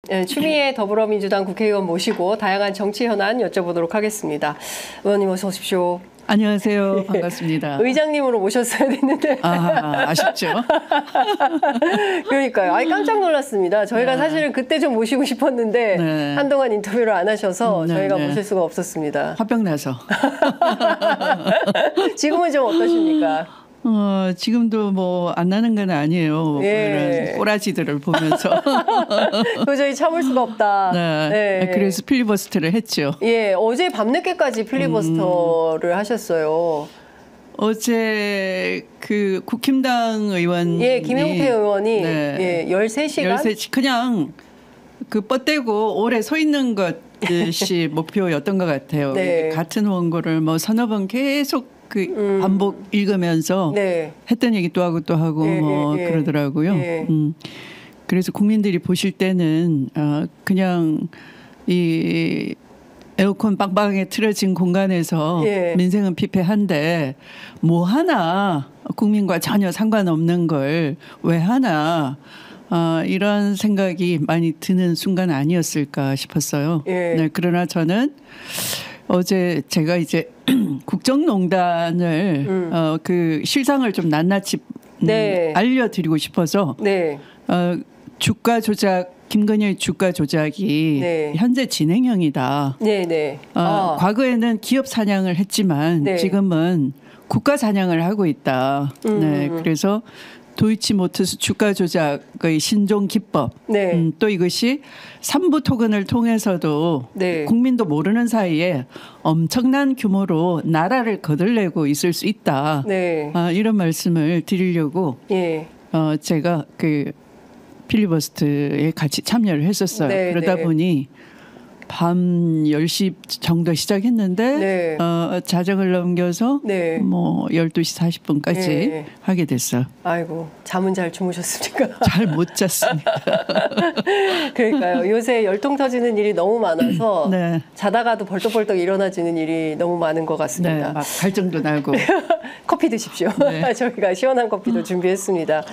네, 추미애 더불어민주당 국회의원 모시고 다양한 정치 현안 여쭤보도록 하겠습니다. 의원님 어서 오십시오. 안녕하세요. 반갑습니다. 의장님으로 모셨어야 됐는데. 아쉽죠. 그러니까요. 깜짝 놀랐습니다. 저희가 사실은 그때 좀 모시고 싶었는데 한동안 인터뷰를 안 하셔서 저희가 모실 수가 없었습니다. 화병 나서. 지금은 좀 어떠십니까? 지금도 뭐 안 나는 건 아니에요. 이런 꼬라지들을 보면서. 도저히 참을 수가 없다. 그래서 필리버스터를 했죠. 예, 어제 밤늦게까지 필리버스터를 하셨어요. 어제 그 국힘당 의원이 김용태 의원이 13시간 그냥 그 뻗대고 오래 서 있는 것이 목표였던 것 같아요. 같은 원고를 뭐 서너 번 계속 반복 읽으면서 했던 얘기 또 하고 그러더라고요. 그래서 국민들이 보실 때는 그냥 이 에어컨 빵빵하게 틀어진 공간에서 민생은 피폐한데 뭐 하나 국민과 전혀 상관없는 걸 왜 하나 이런 생각이 많이 드는 순간 아니었을까 싶었어요. 그러나 저는 어제 제가 이제 국정농단을 그 실상을 좀 낱낱이 알려드리고 싶어서 주가 조작 김건희의 주가 조작이 현재 진행형이다. 과거에는 기업 사냥을 했지만 지금은 국가 사냥을 하고 있다. 그래서 도이치모터스 주가 조작의 신종 기법 또 이것이 삼부 토건을 통해서도 국민도 모르는 사이에 엄청난 규모로 나라를 거들내고 있을 수 있다. 이런 말씀을 드리려고 제가 그 필리버스터에 같이 참여를 했었어요. 그러다 보니 밤 10시 정도 시작했는데 자정을 넘겨서 뭐 12시 40분까지 하게 됐어요. 아이고, 잠은 잘 주무셨습니까? 잘 못 잤습니다. 그러니까요. 요새 열통 터지는 일이 너무 많아서 자다가도 벌떡벌떡 일어나지는 일이 너무 많은 것 같습니다. 막 갈증도 나고. 커피 드십시오. 저희가 시원한 커피도 준비했습니다.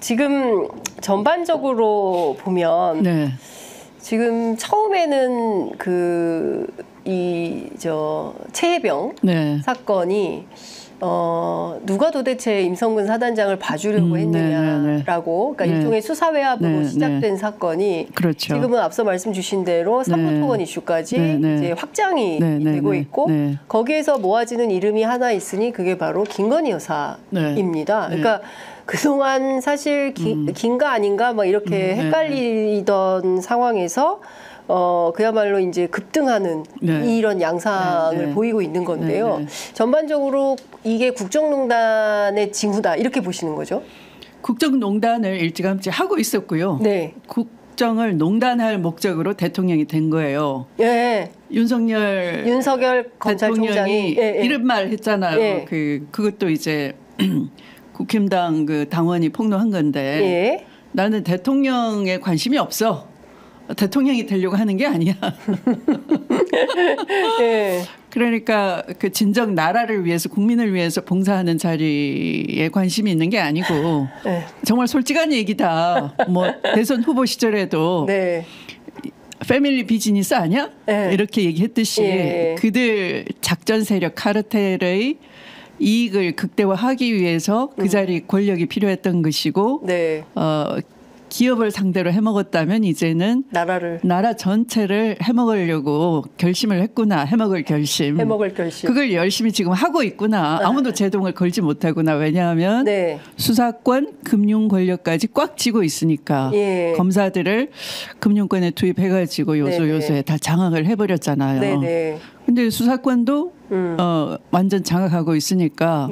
지금 전반적으로 보면 지금 처음에는 최혜병 사건이 누가 도대체 임성근 사단장을 봐주려고 했느냐라고 그러니까 일종의 수사외압으로 시작된 사건이 지금은 앞서 말씀 주신 대로 삼부토건 이슈까지 이제 확장이 되고 있고 거기에서 모아지는 이름이 하나 있으니 그게 바로 김건희 여사입니다. 그러니까 그동안 사실 긴가 아닌가 막 이렇게 헷갈리던 상황에서 그야말로 이제 급등하는 이런 양상을 보이고 있는 건데요. 전반적으로 이게 국정농단의 징후다 이렇게 보시는 거죠? 국정농단을 일찌감치 하고 있었고요. 국정을 농단할 목적으로 대통령이 된 거예요. 윤석열 검찰총장이 이런 말 했잖아요. 그것도 이제 국힘당 그 당원이 폭로한 건데 나는 대통령에 관심이 없어. 대통령이 되려고 하는 게 아니야. 그러니까 그 진정 나라를 위해서 국민을 위해서 봉사하는 자리에 관심이 있는 게 아니고 정말 솔직한 얘기다. 뭐 대선 후보 시절에도 패밀리 비즈니스 아니야? 이렇게 얘기했듯이 그들 작전 세력 카르텔의 이익을 극대화하기 위해서 그 자리 권력이 필요했던 것이고 기업을 상대로 해먹었다면 이제는 나라 전체를 해먹으려고 결심을 했구나. 해먹을 결심. 그걸 열심히 지금 하고 있구나. 아무도 제동을 걸지 못하구나. 왜냐하면 수사권, 금융 권력까지 꽉 쥐고 있으니까 검사들을 금융권에 투입해가지고 요소요소에 다 장악을 해버렸잖아요. 근데 수사권도 완전 장악하고 있으니까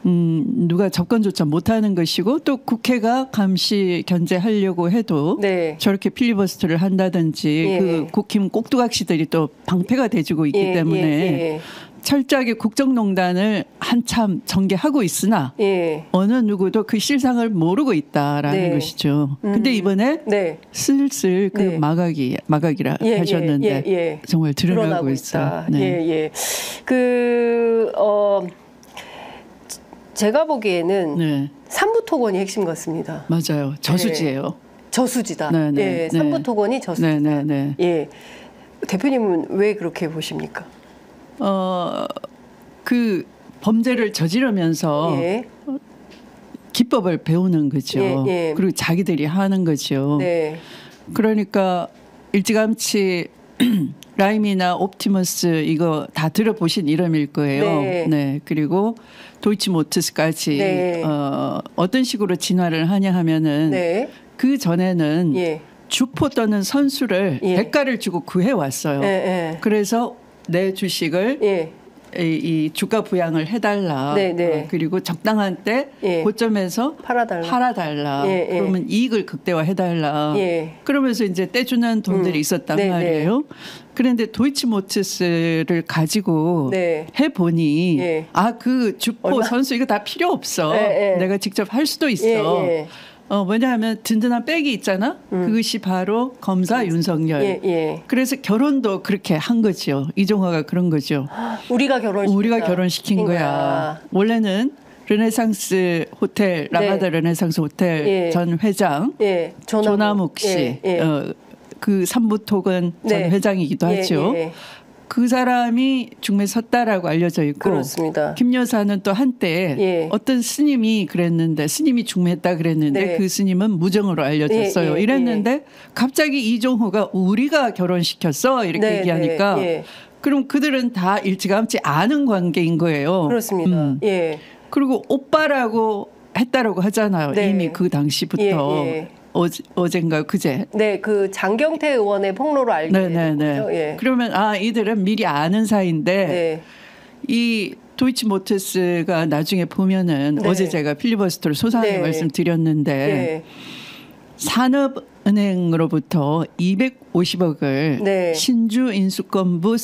누가 접근조차 못하는 것이고 또 국회가 감시 견제하려고 해도 저렇게 필리버스터를 한다든지 그 국힘 꼭두각시들이 또 방패가 돼주고 있기 때문에 철저하게 국정농단을 한참 전개하고 있으나 어느 누구도 그 실상을 모르고 있다라는 것이죠. 근데 이번에 슬슬 그 마각이라 하셨는데 정말 드러나고 있어요. 제가 보기에는 삼부토건이 핵심 같습니다. 맞아요. 저수지예요. 저수지다. 네네. 예, 삼부토건이 저수지다. 네네네. 예, 대표님은 왜 그렇게 보십니까? 그 범죄를 저지르면서 예. 기법을 배우는 거죠. 예, 예. 그리고 자기들이 하는 거죠. 네. 그러니까 일찌감치 라임이나 옵티머스 이거 다 들어보신 이름일 거예요. 네. 네. 그리고 도이치모터스까지 네. 어떤 식으로 진화를 하냐 하면은 네. 그 전에는 예. 주포 또는 선수를 예. 대가를 주고 구해 왔어요. 예, 예. 그래서 내 주식을 예. 이 주가 부양을 해달라. 네, 네. 그리고 적당한 때 예. 고점에서 팔아달라. 예, 예. 그러면 이익을 극대화해달라. 예. 그러면서 이제 떼주는 돈들이 있었단 네, 말이에요. 그런데 도이치모터스를 가지고 네. 해보니 예. 그 주포 선수 이거 다 필요 없어. 예, 예. 내가 직접 할 수도 있어. 예, 예. 왜냐하면 든든한 백이 있잖아. 그것이 바로 검사 윤석열. 예, 예. 그래서 결혼도 그렇게 한 거죠. 이종화가 그런 거죠. 우리가 결혼시킨 거야. 원래는 르네상스 호텔, 라마다 르네상스 호텔 예. 전 회장 예. 조남욱 씨, 예, 예. 그 삼부토건 전 네. 회장이기도 예, 하죠. 예. 그 사람이 중매 섰다라고 알려져 있고, 그렇습니다. 김 여사는 또 한때 예. 어떤 스님이 그랬는데, 스님이 중매했다 그랬는데 네. 그 스님은 무정으로 알려졌어요. 예, 예, 이랬는데 갑자기 이종호가 우리가 결혼시켰어 이렇게 네, 얘기하니까. 네, 예. 그럼 그들은 다 일찌감치 아는 관계인 거예요. 그렇습니다. 예. 그리고 오빠라고 했다라고 하잖아요. 네. 이미 그 당시부터. 예, 예. 어젠가 그제. 네, 그 장경태 의원의 폭로로 알게 된 거죠. 예. 그러면 이들은 미리 아는 사이인데 네. 이 도이치모터스가 나중에 보면은 네. 어제 제가 필리버스터로 소상하게 네. 말씀드렸는데 네. 산업은행으로부터 250억을 네. 신주인수권부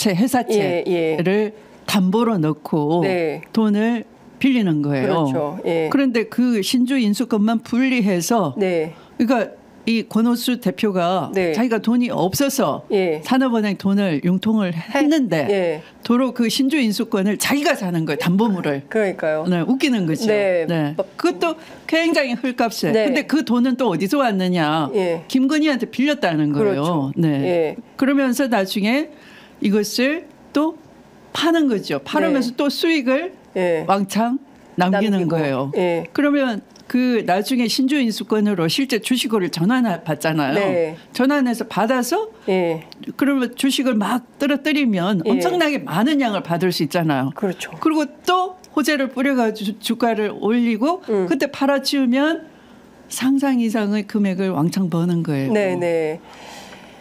회사채를 담보로 넣고 네. 돈을 빌리는 거예요. 그렇죠. 예. 그런데 그 신주인수권만 분리해서 네. 그러니까 이 권오수 대표가 네. 자기가 돈이 없어서 예. 산업은행 돈을 융통을 했는데 예. 도로 그 신주인수권을 자기가 사는 거예요. 담보물을. 그러니까요. 네, 웃기는 거죠. 네. 그것도 굉장히 헐값에. 네. 근데 그 돈은 또 어디서 왔느냐? 예. 김건희한테 빌렸다는 거예요. 그렇죠. 네. 예. 그러면서 나중에 이것을 또 파는 거죠. 팔으면서 또 수익을 예. 왕창 남기는 남기고. 거예요. 예. 그러면 그 나중에 신주인수권으로 실제 주식을 전환 받잖아요. 네. 전환해서 받아서 예. 그러면 주식을 막 떨어뜨리면 예. 엄청나게 많은 양을 받을 수 있잖아요. 그렇죠. 그리고 또 호재를 뿌려가지고 주가를 올리고 그때 팔아치우면 상상 이상의 금액을 왕창 버는 거예요. 네네.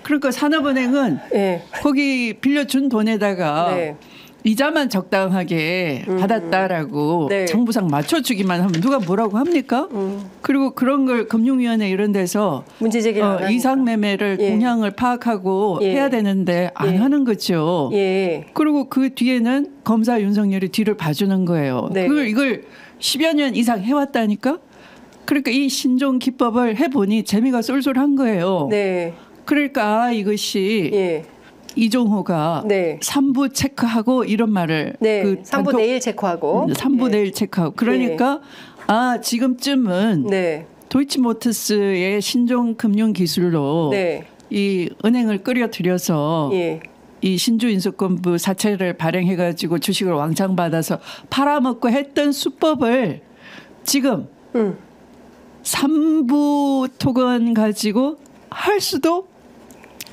그러니까 산업은행은 예. 거기 빌려준 돈에다가 네. 이자만 적당하게 받았다라고 네. 정부상 맞춰주기만 하면 누가 뭐라고 합니까? 그리고 그런 걸 금융위원회 이런 데서 문제 제기를 이상매매를 예. 동향을 파악하고 예. 해야 되는데 안 예. 하는 거죠. 예. 그리고 그 뒤에는 검사 윤석열이 뒤를 봐주는 거예요. 네. 이걸 10여 년 이상 해왔다니까? 그러니까 이 신종 기법을 해보니 재미가 쏠쏠한 거예요. 네. 그러니까 이것이 예. 이종호가 네. 3부 체크하고 이런 말을 네. 그 3부 내일 체크하고 3부 예. 내일 체크하고 그러니까 지금쯤은 네. 도이치모터스의 신종 금융 기술로 네. 이 은행을 끌어들여서 예. 이 신주인수권부 사채를 발행해가지고 주식을 왕창 받아서 팔아먹고 했던 수법을 지금 3부 토건 가지고 할 수도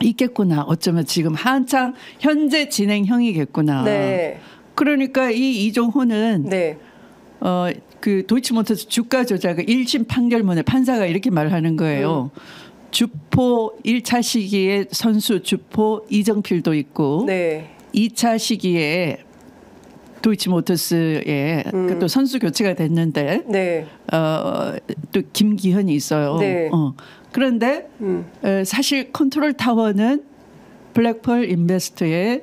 있겠구나. 어쩌면 지금 한창 현재 진행형이겠구나. 네. 그러니까 이 이종호는 네. 그 도이치모터스 주가 조작을 1심 판결문에 판사가 이렇게 말하는 거예요. 주포 1차 시기에 선수 주포 이정필도 있고 네. 2차 시기에 도이치모터스에 또 선수 교체가 됐는데 네. 또 김기현이 있어요. 네. 그런데 사실 컨트롤 타워는 블랙펄 인베스트의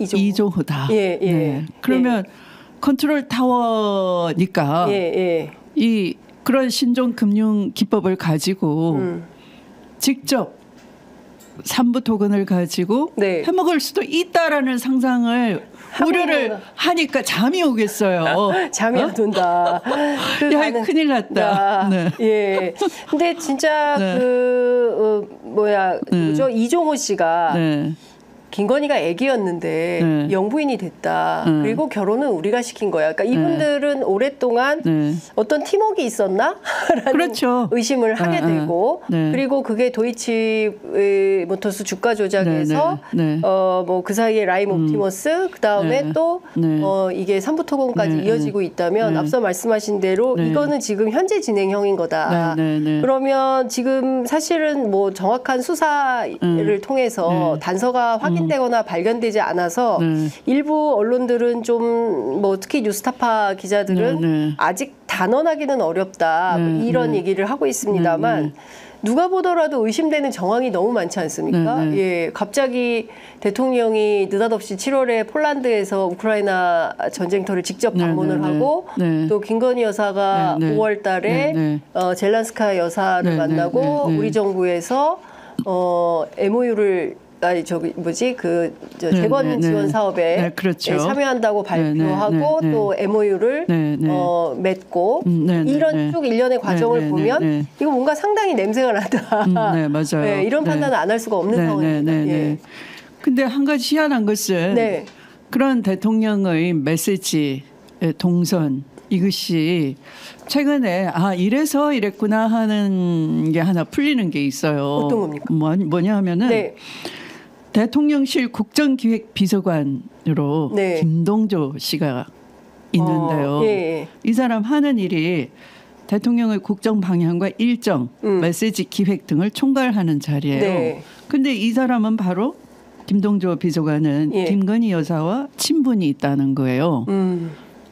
이종호다. 예, 예. 네. 그러면 컨트롤 타워니까 이 그런 신종 금융 기법을 가지고 직접 삼부토건을 가지고 네. 해먹을 수도 있다라는 상상을 우려를 하니까 잠이 오겠어요. 잠이 안 온다. 야, 큰일 났다. 네. 예. 근데 진짜 네. 뭐죠? 이종호 씨가 네. 김건희가 애기였는데 영부인이 됐다. 그리고 결혼은 우리가 시킨 거야. 그러니까 이분들은 오랫동안 어떤 팀워크가 있었나? 라는 그렇죠. 의심을 하게 되고 그리고 그게 도이치모터스 주가 조작에서 뭐 그 사이에 라임 옵티머스 그다음에 또 이게 삼부토건까지 이어지고 있다면 앞서 말씀하신 대로 이거는 지금 현재 진행형인 거다. 그러면 지금 사실은 뭐 정확한 수사를 통해서 단서가 확인되거나 발견되지 않아서 일부 언론들은 좀 뭐 특히 뉴스타파 기자들은 아직 단언하기는 어렵다 이런 얘기를 하고 있습니다만 누가 보더라도 의심되는 정황이 너무 많지 않습니까? 예, 갑자기 대통령이 느닷없이 7월에 폴란드에서 우크라이나 전쟁터를 직접 방문을 하고 또 김건희 여사가 5월 달에 젤란스카 여사를 만나고 우리 정부에서 MOU를 재건 지원 사업에 그렇죠. 참여한다고 발표하고 또 MOU를 맺고 이런 쭉 일련의 과정을 보면 이거 뭔가 상당히 냄새가 난다. 맞아요. 이런 판단은 안 할 수가 없는 상황입니다. 근데 한 가지 희한한 것은 그런 대통령의 메시지, 동선 이것이 최근에 이래서 이랬구나 하는 게 하나 풀리는 게 있어요. 어떤 겁니까? 뭐냐 하면은 대통령실 국정기획비서관으로 김동조 씨가 있는데요. 이 사람 하는 일이 대통령의 국정 방향과 일정, 메시지 기획 등을 총괄하는 자리예요. 근데 이 사람은 바로 김동조 비서관은 김건희 여사와 친분이 있다는 거예요.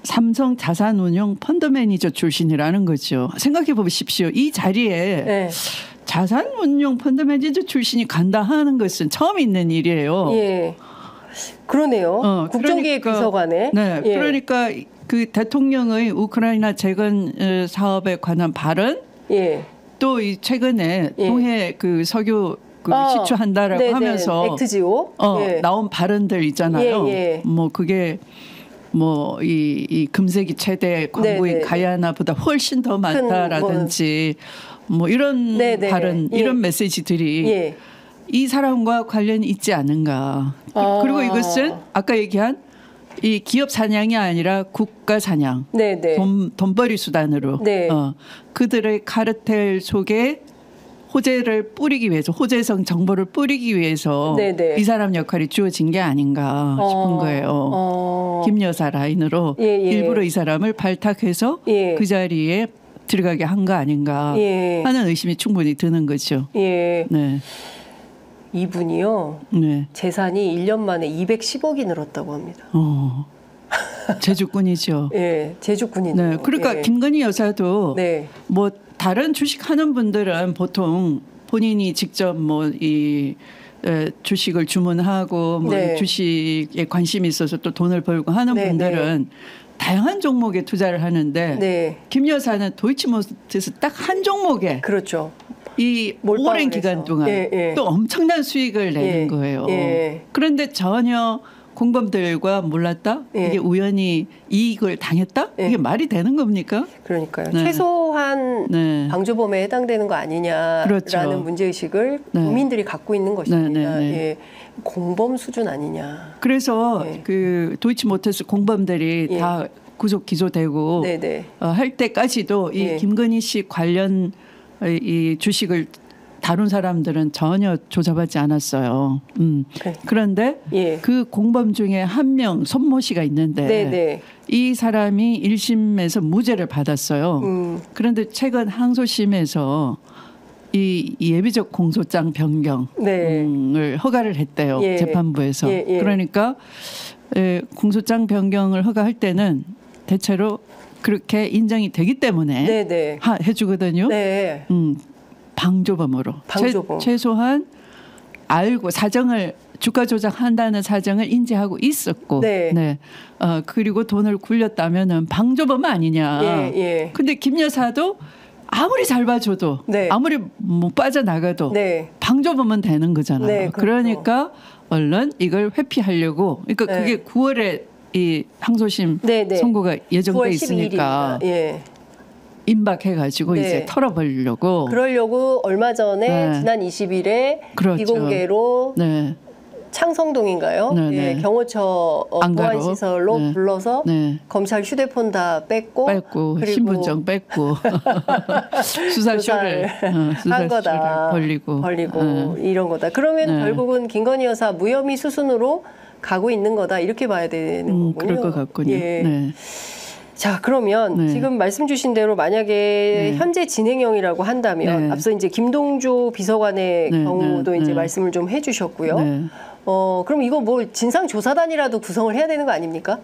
삼성 자산운용 펀드 매니저 출신이라는 거죠. 생각해 보십시오. 이 자리에 자산운용 펀드 매니저 출신이 간다 하는 것은 처음 있는 일이에요. 그러네요. 국정기획비서관에. 그러니까 그 대통령의 우크라이나 재건 사업에 관한 발언, 또 이 최근에 동해 그 석유 시추한다라고 하면서 액트지오 나온 발언들 있잖아요. 뭐 그게 뭐 이 금세기 최대 광고인 가야나보다 훨씬 더 많다라든지 뭐 이런 발언, 이런 메시지들이 이 사람과 관련이 있지 않은가. 그리고 이것은 아까 얘기한 이 기업 사냥이 아니라 국가 사냥, 돈벌이 수단으로 그들의 카르텔 속에 호재를 뿌리기 위해서, 호재성 정보를 뿌리기 위해서 이 사람 역할이 주어진 게 아닌가 싶은 거예요. 김 여사 라인으로 일부러 이 사람을 발탁해서 그 자리에 들어가게 한 거 아닌가 하는 의심이 충분히 드는 거죠. 이분이요. 재산이 1년 만에 210억이 늘었다고 합니다. 제주꾼이죠. 제주꾼이죠. 그러니까 김건희 여사도 뭐 다른 주식하는 분들은 보통 본인이 직접 뭐 이 주식을 주문하고 뭐 주식에 관심이 있어서 또 돈을 벌고 하는 분들은 다양한 종목에 투자를 하는데 김 여사는 도이치모터스 딱 한 종목에 이 오랜 기간 동안 또 엄청난 수익을 내는 거예요. 그런데 전혀 공범들과 몰랐다? 이게 우연히 이익을 당했다? 이게 말이 되는 겁니까? 그러니까요. 최소한 방조범에 해당되는 거 아니냐라는 문제의식을 국민들이 갖고 있는 것입니다. 공범 수준 아니냐. 그래서 그 도이치모터스 공범들이 다 구속 기소되고 할 때까지도 이 김건희 씨 관련 이 주식을 다룬 사람들은 전혀 조사받지 않았어요. 그런데 그 공범 중에 한 명 손모 씨가 있는데 이 사람이 1심에서 무죄를 받았어요. 그런데 최근 항소심에서 이 예비적 공소장 변경을 허가를 했대요. 재판부에서. 그러니까 공소장 변경을 허가할 때는 대체로 그렇게 인정이 되기 때문에 해주거든요. 방조범으로. 최소한 알고 사정을 주가 조작한다는 사정을 인지하고 있었고 그리고 돈을 굴렸다면은 방조범 아니냐. 근데 김 여사도 아무리 잘 봐줘도 네. 아무리 못 빠져나가도 네. 방 좁으면 되는 거잖아요. 네, 그렇죠. 그러니까 얼른 이걸 회피하려고 그러니까 네. 그게 9월에 이 항소심 네, 네. 선고가 예정돼 9월 있으니까 12일입니다. 예. 임박해가지고 네. 이제 털어버리려고. 그러려고 얼마 전에 네. 지난 20일에 그렇죠. 비공개로 네. 창성동인가요? 네, 예, 네. 경호처 보안시설로 네. 불러서 네. 검찰 휴대폰 다 뺐고 그리고 신분증 뺐고 수사쇼를 한 거다. 벌리고 이런 거다. 그러면 네. 결국은 김건희 여사 무혐의 수순으로 가고 있는 거다. 이렇게 봐야 되는 거군요. 그럴 것 같군요. 예. 네. 자, 그러면 네. 지금 말씀 주신 대로 만약에 네. 현재 진행형이라고 한다면 네. 앞서 이제 김동조 비서관의 네. 경우도 네. 이제 네. 말씀을 좀 해주셨고요. 네. 그럼 이거 뭐 진상조사단이라도 구성을 해야 되는 거 아닙니까?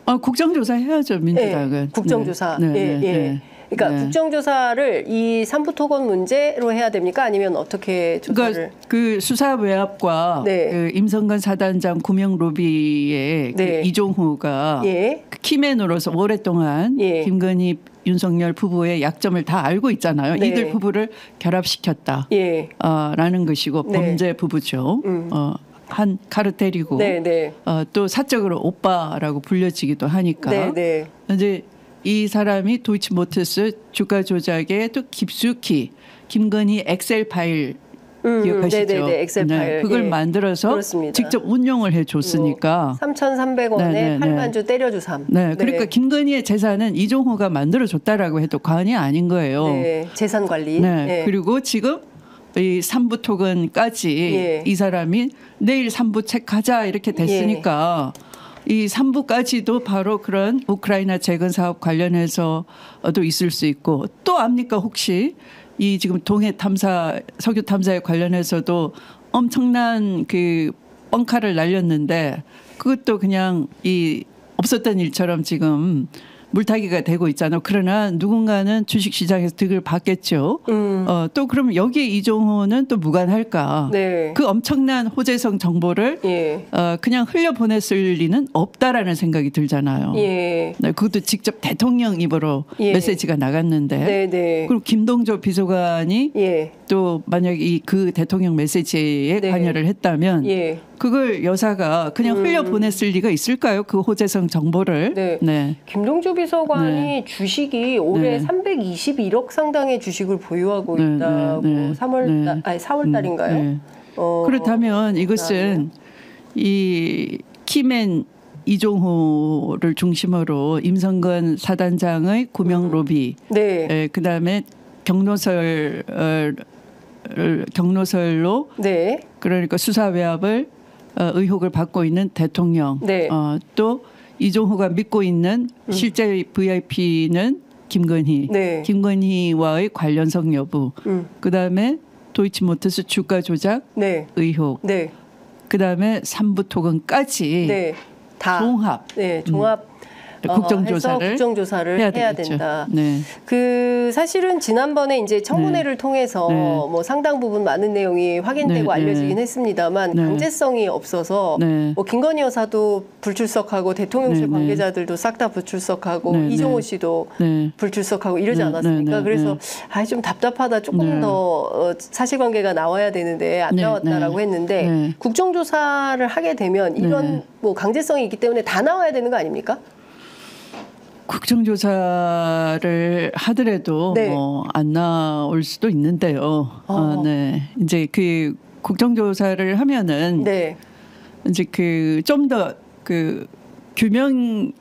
국정조사 해야죠, 민주당은. 네, 국정조사. 네. 예, 네. 예. 네. 그러니까 네. 국정조사를 이 삼부토건 문제로 해야 됩니까? 아니면 어떻게 조사를? 그러니까 그 수사 외압과 네. 그 임성근 사단장 구명 로비의 네. 그 이종호가 예. 그 키맨으로서 오랫동안 예. 김건희 윤석열 부부의 약점을 다 알고 있잖아요. 네. 이들 부부를 결합시켰다. 예. 라는 것이고 네. 범죄 부부죠. 한 카르텔이고 네, 네. 또 사적으로 오빠라고 불려지기도 하니까 네, 네. 이제 이 사람이 도이치모터스 주가 조작에 또 깊숙이 김건희 엑셀 파일 기억하시죠? 네네네, 엑셀 파일. 그걸 예. 만들어서 그렇습니다. 직접 운용을 해줬으니까 3,300원에 네, 네, 8만 주 때려주삼. 네, 그러니까 김건희의 재산은 이종호가 만들어줬다라고 해도 과언이 아닌 거예요. 네, 재산 관리. 네, 네. 그리고 지금 이 3부 토건까지 예. 이 사람이 내일 3부 체크하자 이렇게 됐으니까 이 3부까지도 바로 그런 우크라이나 재건 사업 관련해서도 있을 수 있고 또 압니까 혹시 이 지금 동해 탐사 석유 탐사에 관련해서도 엄청난 그 뻥카를 날렸는데 그것도 그냥 이 없었던 일처럼 지금 물타기가 되고 있잖아요. 그러나 누군가는 주식시장에서 득을 받겠죠. 또 그럼 여기에 이종호는 또 무관할까? 네. 그 엄청난 호재성 정보를 예. 그냥 흘려보냈을 리는 없다라는 생각이 들잖아요. 예. 네, 그것도 직접 대통령 입으로 예. 메시지가 나갔는데. 네, 네. 그리고 김동조 비서관이 예. 또 만약 그 대통령 메시지에 네. 관여를 했다면 예. 그걸 여사가 그냥 흘려보냈을 리가 있을까요? 그 호재성 정보를. 네. 네. 김동조 비서관이 네. 주식이 올해 네. 321억 상당의 주식을 보유하고 네, 있다고 네, 네. 4월 달인가요? 네. 그렇다면 이것은 이 키맨 이종호를 중심으로 임성근 사단장의 구명 로비, 네. 그다음에 경로설로 네. 그러니까 수사 외압을 의혹을 받고 있는 대통령, 네. 또 이종호가 믿고 있는 실제 VIP는 김건희, 네. 김건희와의 관련성 여부, 그다음에 도이치모터스 주가 조작 네. 의혹, 네. 그다음에 3부 토건까지 네. 다 종합, 네, 종합 국정조사를 해야 되겠죠. 된다. 네. 그 사실은 지난번에 이제 청문회를 네. 통해서 네. 뭐 상당 부분 많은 내용이 확인되고 네. 알려지긴 네. 했습니다만 네. 강제성이 없어서 네. 뭐 김건희 여사도 불출석하고 대통령실 네. 관계자들도 싹 다 불출석하고 네. 이종호 씨도 네. 불출석하고 이러지 네. 않았습니까? 네. 그래서 좀 답답하다. 조금 네. 더 사실관계가 나와야 되는데 안 네. 나왔다라고 네. 했는데 네. 국정조사를 하게 되면 이런 네. 뭐 강제성이 있기 때문에 다 나와야 되는 거 아닙니까? 국정조사를 하더라도 네. 뭐 안 나올 수도 있는데요. 네. 이제 그 국정조사를 하면은 네. 이제 그 좀 더 그 규명,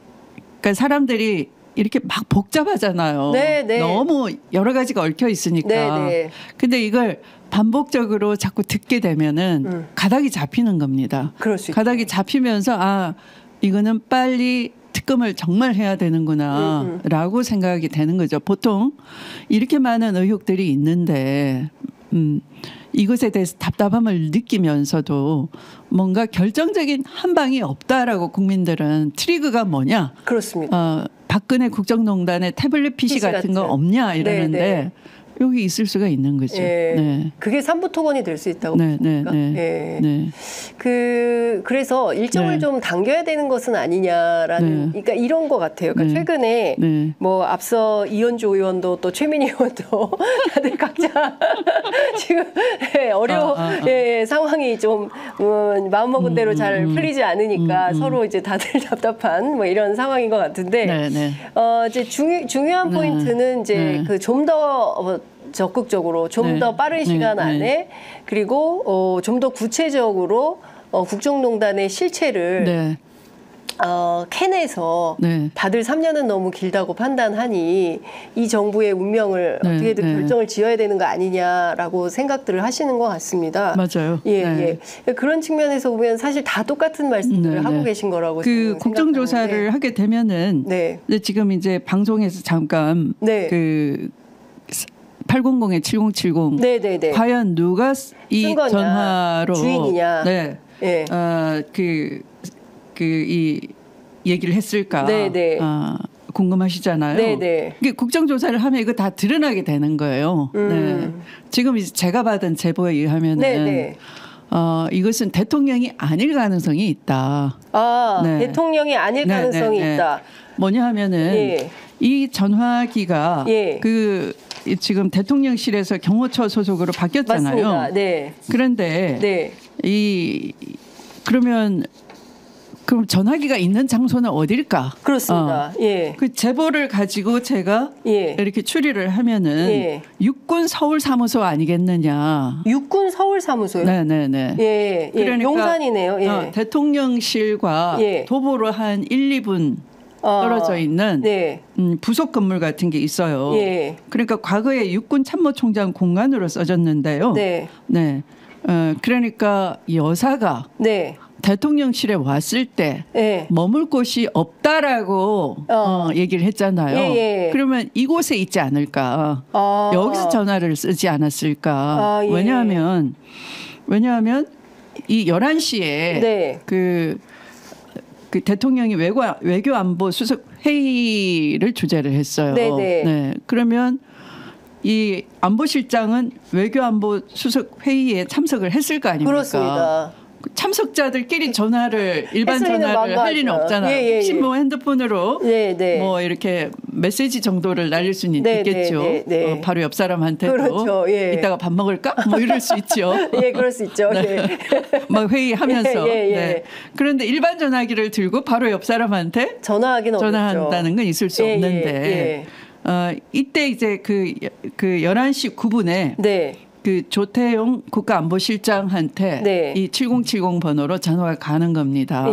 그러니까 사람들이 이렇게 막 복잡하잖아요. 네, 네. 너무 여러 가지가 얽혀 있으니까. 네, 네. 근데 이걸 반복적으로 자꾸 듣게 되면은 가닥이 잡히는 겁니다. 그럴 수 있죠. 가닥이 잡히면서 이거는 빨리 특검을 정말 해야 되는구나 라고 생각이 되는 거죠. 보통 이렇게 많은 의혹들이 있는데 이것에 대해서 답답함을 느끼면서도 뭔가 결정적인 한 방이 없다라고 국민들은 트리거가 뭐냐. 그렇습니다. 박근혜 국정농단의 태블릿 PC 같은 거 없냐 이러는데 네, 네. 여기 있을 수가 있는 거죠. 예. 네. 그게 삼부토건이 될 수 있다고 보십니까? 예. 네. 그래서 일정을 네. 좀 당겨야 되는 것은 아니냐라는, 네. 그러니까 이런 것 같아요. 그러니까 네. 최근에 네. 뭐 앞서 이현주 의원도 또 최민희 의원도 다들 각자 지금 상황이 좀 마음먹은 대로 잘 풀리지 않으니까 서로 이제 다들 답답한 뭐 이런 상황인 것 같은데, 네. 네. 이제 중요한 포인트는 이제 그 좀 더 적극적으로 좀 더 빠른 시간 안에 그리고 좀 더 구체적으로 국정농단의 실체를 캐내서 다들 3년은 너무 길다고 판단하니 이 정부의 운명을 어떻게든 결정을 지어야 되는 거 아니냐라고 생각들을 하시는 것 같습니다. 맞아요. 예. 그런 측면에서 보면 사실 다 똑같은 말씀들을 하고 계신 거라고 그 국정조사를 하게 되면은 지금 이제 방송에서 잠깐 그 800에 7070 과연 누가 이 전화로 주인이냐 이 얘기를 했을까 궁금하시잖아요. 이게 국정조사를 하면 이거 다 드러나게 되는 거예요. 지금 이제 제가 받은 제보에 의하면은 이것은 대통령이 아닐 가능성이 있다. 대통령이 아닐 가능성이 있다. 뭐냐 하면은 이 전화기가 그 지금 대통령실에서 경호처 소속으로 바뀌었잖아요. 맞습니다. 그런데 그럼 전화기가 있는 장소는 어딜까? 그렇습니다. 그 제보를 가지고 제가 이렇게 추리를 하면은 육군 서울 사무소 아니겠느냐? 육군 서울 사무소요? 네네네. 그러니까 용산이네요. 대통령실과 도보로 한 1, 2분 떨어져 있는 부속 건물 같은 게 있어요. 그러니까 과거에 육군 참모총장 공간으로 써졌는데요. 그러니까 여사가 대통령실에 왔을 때 머물 곳이 없다라고 얘기를 했잖아요. 그러면 이곳에 있지 않을까? 여기서 전화를 쓰지 않았을까? 왜냐하면 이 11시에 그 대통령이 외교안보 수석 회의를 주재를 했어요. 그러면 이 안보실장은 외교안보 수석 회의에 참석을 했을 거 아닙니까? 그렇습니다. 참석자들끼리 전화를 일반 전화를 할 리는 없잖아요. 혹시 뭐 핸드폰으로 뭐 이렇게 메시지 정도를 날릴 수는 있겠죠. 바로 옆 사람한테도 이따가 밥 먹을까? 뭐 이럴 수 있죠. 그럴 수 있죠. 막 회의하면서. 그런데 일반 전화기를 들고 바로 옆 사람한테 전화한다는 건 있을 수 없는데 이때 이제 그 11시 9분에 그 조태용 국가안보실장한테 이 7070 번호로 전화가 가는 겁니다.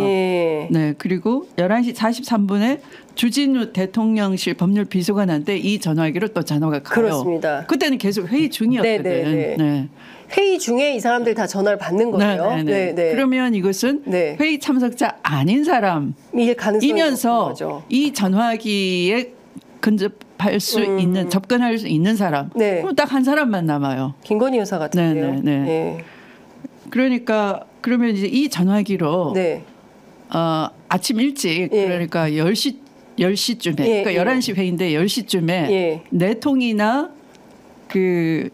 그리고 11시 43분에 주진우 대통령실 법률비서관한테 이 전화기로 또 전화가 가요. 그렇습니다. 그때는 계속 회의 중이었거든. 회의 중에 이 사람들 다 전화를 받는 거예요. 그러면 이것은 회의 참석자 아닌 사람이면서 이 전화기에 근접할 수 있는, 접근할 수 있는 사람. 그럼 딱 한 사람만 남아요. 김건희 여사 같은데요. 그러니까 그러면 이제 이 전화기로 아침 일찍 그러니까 10시쯤에 그러니까 11시 회의인데 10시쯤에 내통이나 그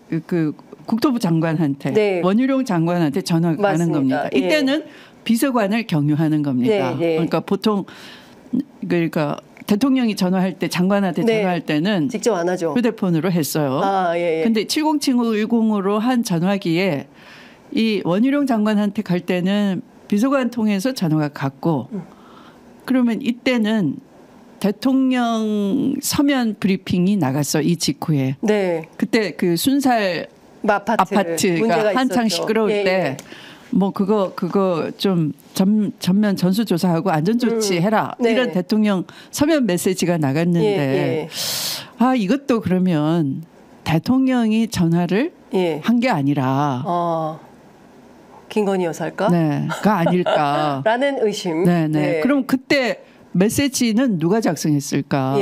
국토부 장관한테 원희룡 장관한테 전화가 가는 겁니다. 이때는 비서관을 경유하는 겁니다. 그러니까 보통 그러니까 대통령이 전화할 때 장관한테 전화할 때는 직접 안 하죠. 휴대폰으로 했어요. 근데 7070으로 한 전화기에 이 원희룡 장관한테 갈 때는 비서관 통해서 전화가 갔고 그러면 이때는 대통령 서면 브리핑이 나갔어. 이 직후에. 그때 그 순살 아파트가 한창 시끄러울 때 뭐 그거 좀 전면 전수조사하고 안전조치 해라 이런 대통령 서면 메시지가 나갔는데 이것도 그러면 대통령이 전화를 한 게 아니라 김건희 여사일까? 가 아닐까 라는 의심. 그럼 그때 메시지는 누가 작성했을까?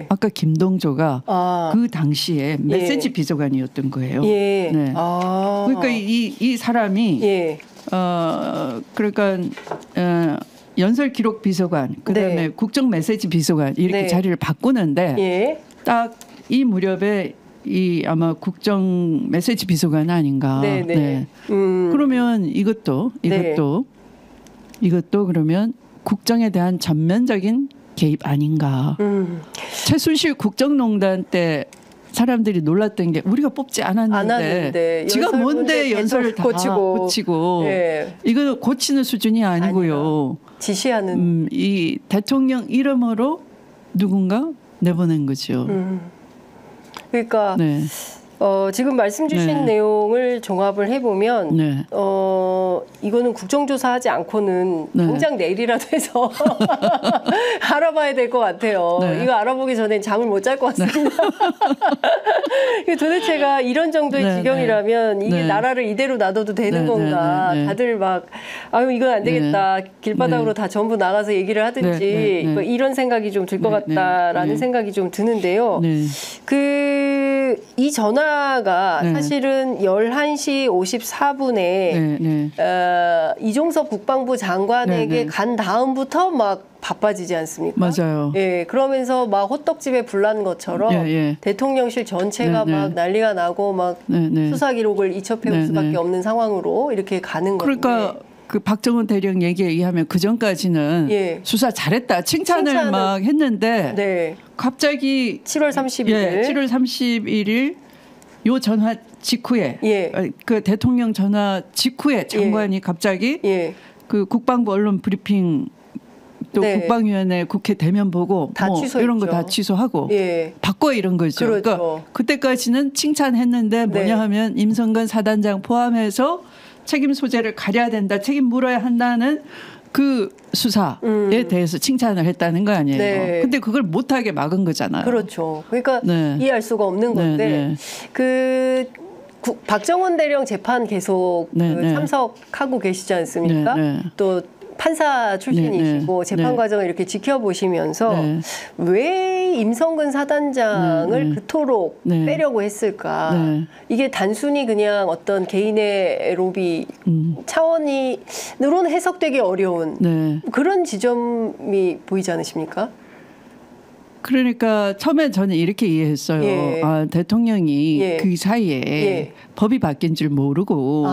아까 김동조가 그 당시에 메시지 비서관이었던 거예요. 그러니까 이 사람이 그러니까 연설 기록 비서관, 그다음에 국정 메시지 비서관 이렇게 자리를 바꾸는데 딱 이 무렵에 이 아마 국정 메시지 비서관 아닌가. 네. 그러면 이것도 그러면 국정에 대한 전면적인 개입 아닌가. 최순실 국정농단 때 사람들이 놀랐던 게 우리가 뽑지 않았는데 지가 뭔데 연설을 다 고치고 네. 이거 고치는 수준이 아니고요. 지시하는 이 대통령 이름으로 누군가 내보낸 거죠. 그러니까 네. 지금 말씀 주신 네. 내용을 종합을 해보면 네. 이거는 국정조사하지 않고는 네. 당장 내일이라도 해서 알아봐야 될 것 같아요. 네. 이거 알아보기 전엔 잠을 못 잘 것 같습니다. 네. 도대체가 이런 정도의 네. 지경이라면 이게 네. 나라를 이대로 놔둬도 되는 네. 건가. 네. 다들 막 아유 이건 안 되겠다. 네. 길바닥으로 네. 다 전부 나가서 얘기를 하든지 네. 뭐 이런 생각이 좀 들 것 네. 같다라는 네. 생각이 좀 드는데요. 네. 이 전화가 네. 사실은 11시 54분에 네. 이종섭 국방부 장관에게 간 다음부터 막 바빠지지 않습니까? 맞아요. 예, 그러면서 막 호떡집에 불난 것처럼 대통령실 전체가 막 난리가 나고 막 수사 기록을 이첩해올 수밖에 없는 상황으로 이렇게 가는 거예요. 그러니까 그 박정훈 대령 얘기하면 그 전까지는 수사 잘했다 칭찬을 막 했는데 네. 갑자기 7월 31일 7월 31일 요 전화 직후에 그 대통령 전화 직후에 장관이 갑자기 그 국방부 언론 브리핑 또 네. 국방위원회 국회 대면 보고 다 뭐 이런 거 다 취소하고 바꿔 이런 거죠. 그렇죠. 그러니까 그때까지는 칭찬했는데 뭐냐 하면 임성근 사단장 포함해서 책임 소재를 가려야 된다. 책임 물어야 한다는 그 수사에 대해서 칭찬을 했다는 거 아니에요. 네. 근데 그걸 못하게 막은 거잖아요. 그렇죠. 그러니까 이해할 수가 없는 건데 그 박정훈 대령 재판 계속 참석하고 계시지 않습니까? 또 판사 출신이시고 재판 과정을 이렇게 지켜보시면서 왜 임성근 사단장을 그토록 빼려고 했을까? 이게 단순히 그냥 어떤 개인의 로비 차원으로는 해석되기 어려운 그런 지점이 보이지 않으십니까? 그러니까 처음에 저는 이렇게 이해했어요. 아, 대통령이 그 사이에 법이 바뀐 줄 모르고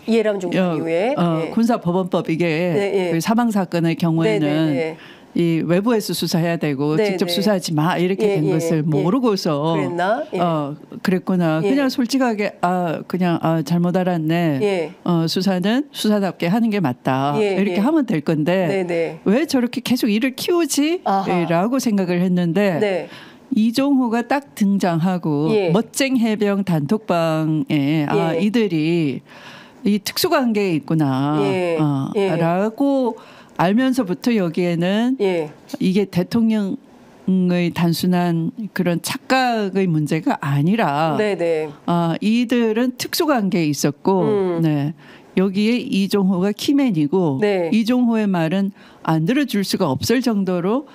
이해람 중단 이후에 군사법원법 이게 그 사망 사건의 경우에는 이 외부에서 수사해야 되고 직접 수사하지 마 이렇게 된 것을 모르고서 그랬구나. 그냥 솔직하게 그냥 잘못 알았네. 수사는 수사답게 하는 게 맞다. 이렇게 하면 될 건데 왜 저렇게 계속 일을 키우지? 라고 생각을 했는데 이종호가 딱 등장하고 멋쟁 해병 단톡방에 이들이 이 특수관계에 있구나 라고 알면서부터 여기에는 이게 대통령의 단순한 그런 착각의 문제가 아니라 이들은 특수관계에 있었고 여기에 이종호가 키맨이고 이종호의 말은 안 들어줄 수가 없을 정도로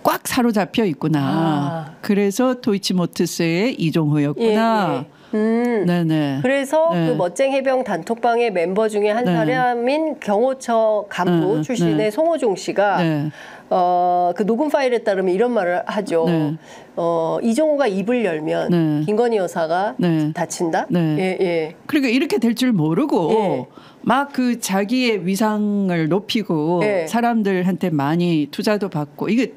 꽉 사로잡혀 있구나. 그래서 도이치모터스의 이종호였구나. 네네. 그래서 그 멋쟁 해병 단톡방의 멤버 중에 한 사람인 경호처 간부 출신의 송호종 씨가 그 녹음 파일에 따르면 이런 말을 하죠. 이종호가 입을 열면 김건희 여사가 다친다. 그러니까 이렇게 될 줄 모르고 막 그 자기의 위상을 높이고 사람들한테 많이 투자도 받고 이게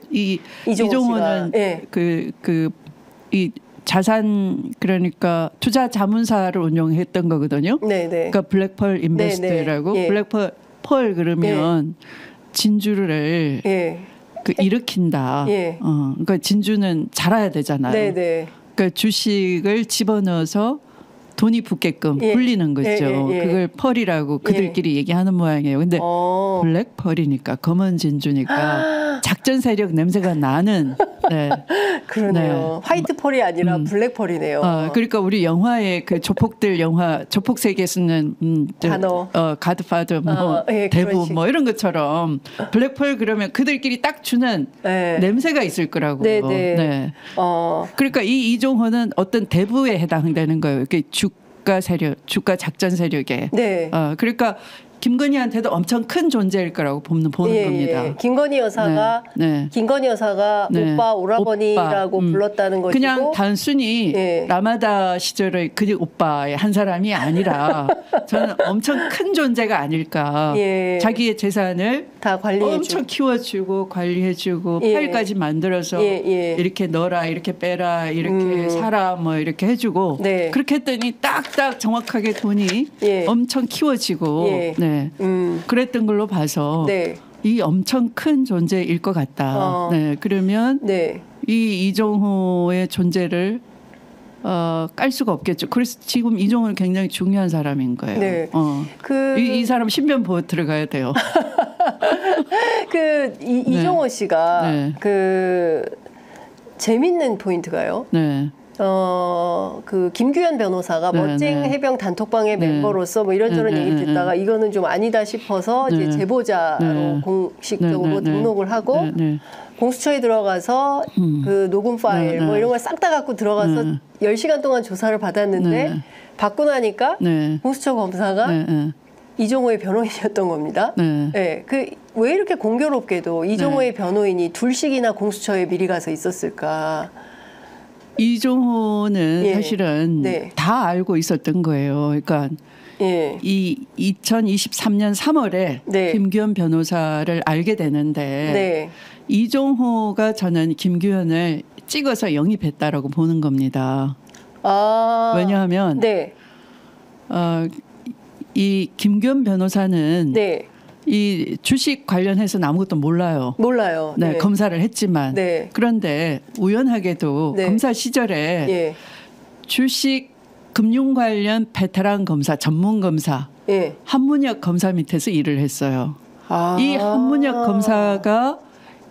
이종호는 이 자산 그러니까 투자 자문사를 운영했던 거거든요. 그러니까 블랙펄 인베스트라고 블랙펄 그러면 진주를 그 일으킨다. 그러니까 진주는 자라야 되잖아요. 그러니까 주식을 집어넣어서 돈이 붙게끔 불리는 거죠. 그걸 펄이라고 그들끼리 얘기하는 모양이에요. 근데 블랙펄이니까 검은 진주니까 작전 세력 냄새가 나는. 그러네요. 화이트 펄이 아니라 블랙 펄이네요. 그러니까 우리 영화의 그 조폭들 영화 조폭 세계 쓰는 단어, 가드파더, 뭐 대부 뭐 이런 것처럼 블랙펄 그러면 그들끼리 딱 주는 냄새가 있을 거라고. 그러니까 이 이종호는 어떤 대부에 해당되는 거예요. 이렇게 주가 세력, 주가 작전 세력에. 그러니까 김건희한테도 엄청 큰 존재일 거라고 보는 겁니다. 김건희 여사가 김건희 여사가 오빠 오라버니라고 불렀다는 것이고 그냥 단순히 라마다 시절의 그 오빠의 한 사람이 아니라 저는 엄청 큰 존재가 아닐까. 자기의 재산을 다 관리해주고 엄청 키워주고 관리해주고 파일까지 만들어서 이렇게 넣어라 이렇게 빼라 이렇게 사라 뭐 이렇게 해주고 그렇게 했더니 딱딱 정확하게 돈이 엄청 키워지고 그랬던 걸로 봐서 이 엄청 큰 존재일 것 같다. 그러면 이 이종호의 존재를 깔 수가 없겠죠. 그래서 지금 이종호는 굉장히 중요한 사람인 거예요. 이 사람 신변 보호 들어가야 돼요. 이종호 씨가 재밌는 포인트가요. 김규현 변호사가 멋쟁 해병 단톡방의 멤버로서 뭐 이런저런 얘기 듣다가 이거는 좀 아니다 싶어서 이제 제보자로 공식적으로 등록을 하고 공수처에 들어가서 그 녹음 파일 뭐 이런 걸 싹 다 갖고 들어가서 10시간 동안 조사를 받았는데 받고 나니까 공수처 검사가 이종호의 변호인이었던 겁니다. 왜 이렇게 공교롭게도 이종호의 변호인이 둘씩이나 공수처에 미리 가서 있었을까? 이종호는 사실은 다 알고 있었던 거예요. 그러니까 이 2023년 3월에 김규현 변호사를 알게 되는데 이종호가 저는 김규현을 찍어서 영입했다라고 보는 겁니다. 왜냐하면 이 김규현 변호사는 이 주식 관련해서는 아무것도 몰라요. 검사를 했지만 그런데 우연하게도 검사 시절에 주식 금융 관련 베테랑 검사, 전문 검사 한문혁 검사 밑에서 일을 했어요. 이 한문혁 검사가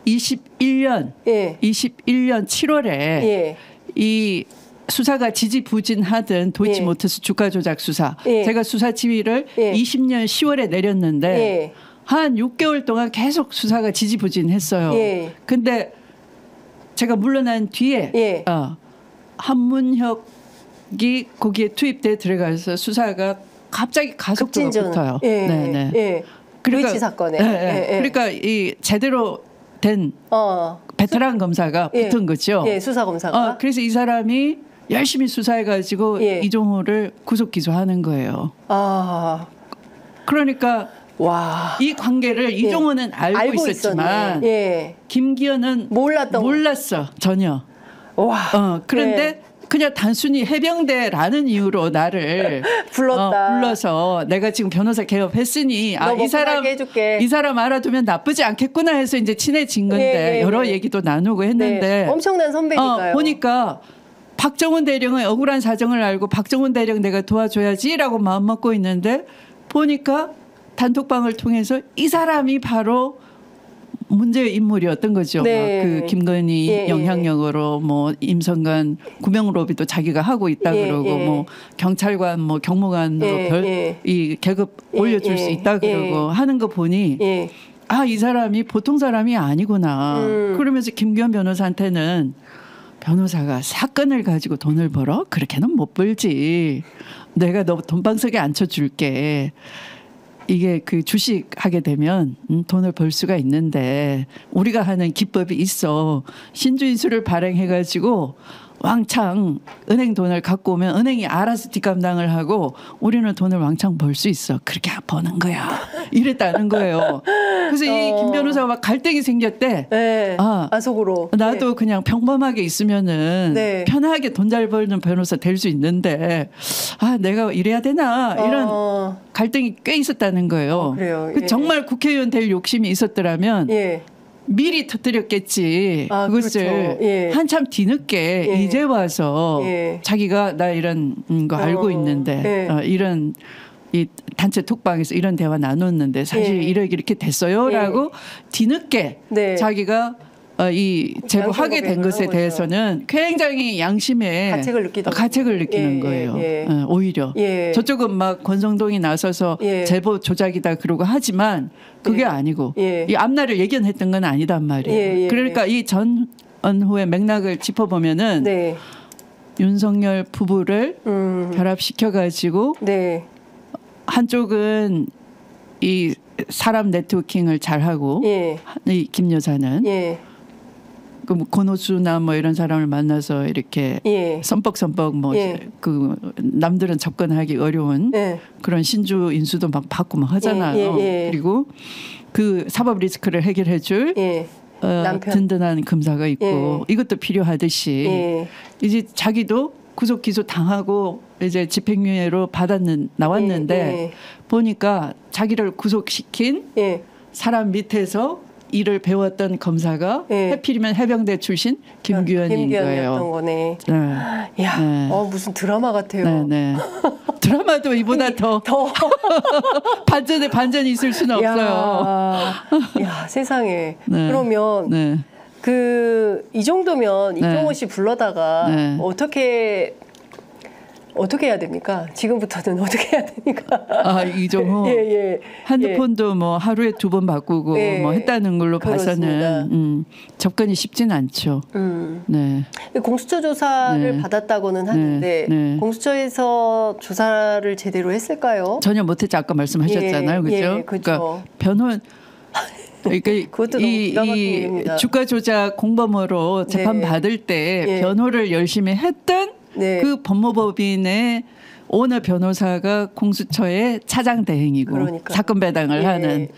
21년 7월에 이 수사가 지지부진하던 도이치모터스 주가 조작 수사. 제가 수사 지휘를 20년 10월에 내렸는데 한 6개월 동안 계속 수사가 지지부진했어요. 근데 제가 물러난 뒤에 한문혁이 거기에 투입돼 들어가서 수사가 갑자기 가속도가 붙어요. 도이치 사건에. 그러니까 이 제대로 된 베테랑 검사가 붙은 거죠. 수사 검사가. 그래서 이 사람이 열심히 수사해가지고 이종호를 구속 기소하는 거예요. 그러니까 이 관계를 이종호는 알고 있었지만 김기현은 몰랐어 전혀. 그런데 그냥 단순히 해병대라는 이유로 나를 불러서 내가 지금 변호사 개업했으니 이 사람 알아두면 나쁘지 않겠구나 해서 이제 친해진 건데 여러 얘기도 나누고 했는데 엄청난 선배니까요. 보니까 박정훈 대령의 억울한 사정을 알고 박정훈 대령 내가 도와줘야지라고 마음 먹고 있는데 보니까 단톡방을 통해서 이 사람이 바로 문제의 인물이었던 거죠. 그 김건희 영향력으로 뭐 임성간 구명로비도 자기가 하고 있다 그러고 뭐 경찰관 뭐 경무관으로 이 계급 올려줄 수 있다 그러고 하는 거 보니 이 사람이 보통 사람이 아니구나. 그러면서 김규현 변호사한테는 변호사가 사건을 가지고 돈을 벌어? 그렇게는 못 벌지. 내가 너 돈방석에 앉혀줄게. 이게 그 주식 하게 되면 돈을 벌 수가 있는데 우리가 하는 기법이 있어. 신주인수를 발행해가지고 왕창 은행 돈을 갖고 오면 은행이 알아서 뒷감당을 하고 우리는 돈을 왕창 벌 수 있어. 그렇게 버는 거야. 이랬다는 거예요. 그래서 이 김 변호사가 막 갈등이 생겼대. 속으로. 나도 그냥 평범하게 있으면은 편하게 돈 잘 벌는 변호사 될 수 있는데 내가 이래야 되나 이런 갈등이 꽤 있었다는 거예요. 그래요. 정말 국회의원 될 욕심이 있었더라면 미리 터뜨렸겠지. 그것을 그렇죠. 한참 뒤늦게 이제 와서 자기가 나 이런 거 알고 있는데 이런 이 단체 톡방에서 이런 대화 나눴는데 사실 이렇게 됐어요라고 뒤늦게 자기가 이 제보하게 된 것에 대해서는 굉장히 양심에 가책을 느끼는 거예요. 오히려 저쪽은 막 권성동이 나서서 제보 조작이다 그러고 하지만 그게 아니고 이 앞날을 예견했던 건 아니단 말이에요. 그러니까 이 전후의 맥락을 짚어보면은 윤석열 부부를 결합시켜가지고 한쪽은 이 사람 네트워킹을 잘하고 예. 이 김 여사는 예. 그 뭐 권오수나 뭐 이런 사람을 만나서 이렇게 예. 선뻑선뻑 뭐 그 남들은 접근하기 어려운 그런 신주 인수도 막 받고 막 하잖아요. 그리고 그 사법 리스크를 해결해줄 든든한 검사가 있고 이것도 필요하듯이 이제 자기도 구속 기소 당하고 이제 집행유예로 나왔는데 보니까 자기를 구속시킨 사람 밑에서 일을 배웠던 검사가 해필이면 해병대 출신 김규현인 거예요. 거네. 야, 무슨 드라마 같아요. 네. 드라마도 이보다 더 반전이 있을 수는 없어요. 야, 세상에. 그러면 이 정도면 이종호 씨 불러다가 어떻게 해야 됩니까? 지금부터는 어떻게 해야 됩니까? 이종호 핸드폰도 뭐 하루에 2번 바꾸고 뭐 했다는 걸로 봐서는 접근이 쉽진 않죠. 네. 공수처 조사를 받았다고는 하는데 공수처에서 조사를 제대로 했을까요? 전혀 못했죠. 아까 말씀하셨잖아요, 그렇죠? 그러니까 변호인 그러니까 이 주가 조작 공범으로 재판 받을 때 변호를 열심히 했던 그 법무법인의 오너 변호사가 공수처의 차장 대행이고 사건 배당을 하는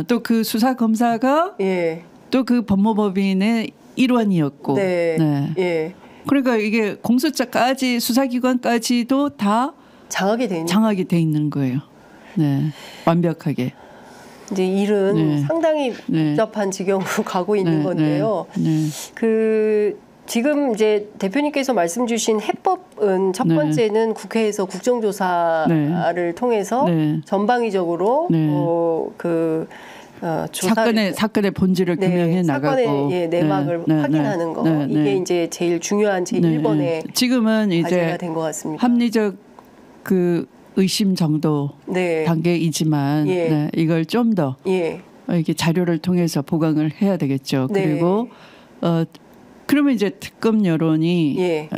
또 그 수사 검사가 또 그 법무법인의 일원이었고 그러니까 이게 공수처까지 수사기관까지도 다 장악이 돼 있는 거예요. 완벽하게. 이제 일은 상당히 복잡한 지경으로 가고 있는 건데요. 지금 이제 대표님께서 말씀 주신 해법은 첫 번째는 국회에서 국정조사를 통해서 전방위적으로 사건의 본질을 규명해 나가고 사건의 내막을 확인하는 거 이게 이제 제일 중요한 제1번의 지금은 이제 된 것 같습니다. 합리적 그 의심 정도 단계이지만 이걸 좀 더 이렇게 자료를 통해서 보강을 해야 되겠죠. 그리고 그러면 이제 특검 여론이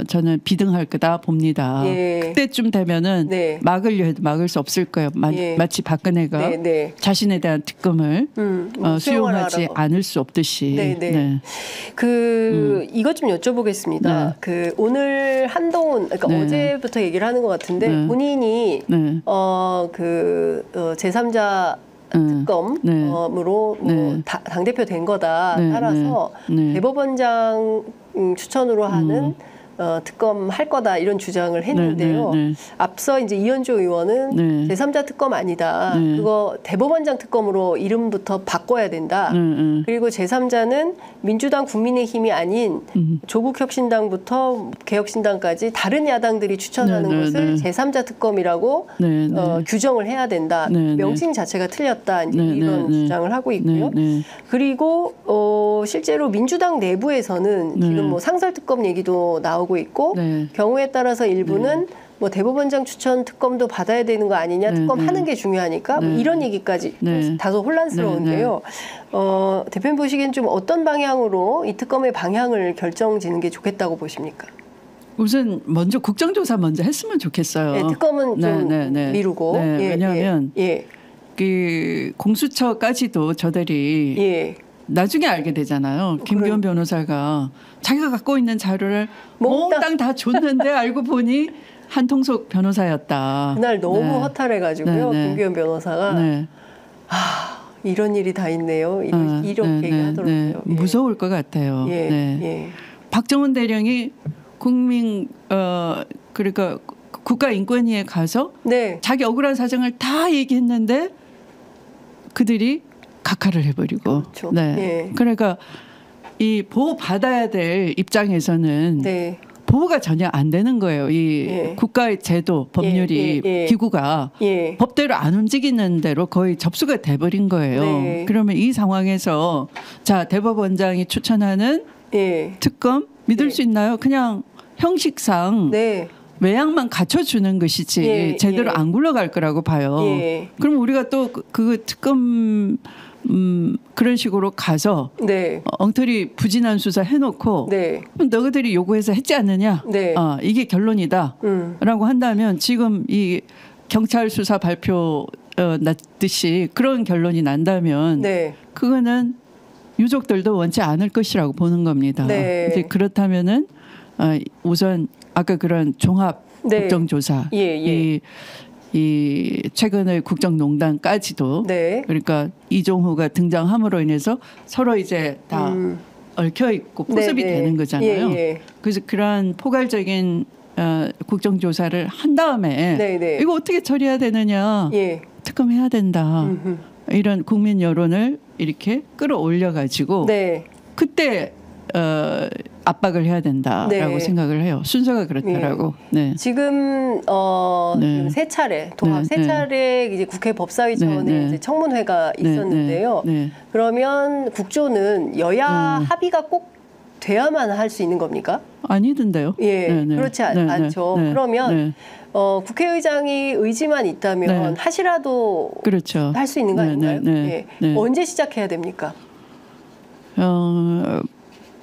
저는 비등할 거다 봅니다. 그때쯤 되면은 막으려 해도 막을 수 없을 거예요. 마치 박근혜가 자신에 대한 특검을 수용하지 않을 수 없듯이. 이것 좀 여쭤보겠습니다. 오늘 한동훈 그러니까 어제부터 얘기를 하는 것 같은데 본인이 제3자 특검으로 당대표 된 거다. 따라서 대법원장 추천으로 하는 특검 할 거다 이런 주장을 했는데요. 앞서 이제 이현주 의원은 제3자 특검 아니다. 그거 대법원장 특검으로 이름부터 바꿔야 된다. 그리고 제3자는 민주당 국민의힘이 아닌 조국혁신당부터 개혁신당까지 다른 야당들이 추천하는 것을 제3자 특검이라고 규정을 해야 된다. 명칭 자체가 틀렸다. 이제 이런 주장을 하고 있고요. 그리고 실제로 민주당 내부에서는 지금 뭐 상설특검 얘기도 나오고 있고 경우에 따라서 일부는 뭐 대법원장 추천 특검도 받아야 되는 거 아니냐, 특검 하는 게 중요하니까 뭐 이런 얘기까지 다소 혼란스러운데요. 대표님 보시기엔 좀 어떤 방향으로 이 특검의 방향을 결정지는 게 좋겠다고 보십니까? 우선 먼저 국정조사 먼저 했으면 좋겠어요. 특검은 좀 미루고. 왜냐하면 그 공수처까지도 저들이 나중에 알게 되잖아요. 김규현 변호사가 자기가 갖고 있는 자료를 몽땅 다 줬는데 알고 보니 한통속 변호사였다. 그날 너무 허탈해가지고요. 김규현 변호사가 이런 일이 다 있네요. 이렇게 얘기하더라고요. 무서울 것 같아요. 박정훈 대령이 그러니까 국가인권위에 가서 자기 억울한 사정을 다 얘기했는데 그들이 각하를 해버리고. 그러니까 이 보호 받아야 될 입장에서는 보호가 전혀 안 되는 거예요. 이 국가의 제도, 법률이 기구가 법대로 안 움직이는 대로 거의 접수가 돼버린 거예요. 그러면 이 상황에서 자 대법원장이 추천하는 특검 믿을 수 있나요? 그냥 형식상 외양만 갖춰주는 것이지 제대로 안 굴러갈 거라고 봐요. 그럼 우리가 또 그 특검 그런 식으로 가서 엉터리 부진한 수사 해놓고 너희들이 요구해서 했지 않느냐 이게 결론이다 라고 한다면 지금 이 경찰 수사 발표 났듯이 그런 결론이 난다면 네. 그거는 유족들도 원치 않을 것이라고 보는 겁니다. 네. 이제 그렇다면은 우선 아까 그런 종합 네. 국정조사 이 최근의 국정농단까지도 네. 그러니까 이종호가 등장함으로 인해서 서로 이제 다 얽혀 있고 포섭이 되는 거잖아요. 그래서 그런 포괄적인 국정조사를 한 다음에 이거 어떻게 처리해야 되느냐, 특검해야 된다. 이런 국민 여론을 이렇게 끌어올려 가지고 그때 압박을 해야 된다라고 생각을 해요. 순서가 그렇더라고. 네. 지금 지금 세 차례 도합 세 차례 이제 국회 법사위 차원의 이제 청문회가 있었는데요. 그러면 국조는 여야 합의가 꼭 돼야만 할 수 있는 겁니까? 아니던데요. 그렇지 않죠. 그러면 국회의장이 의지만 있다면 하시라도 그렇죠. 할 수 있는 거 아닌가요? 언제 시작해야 됩니까?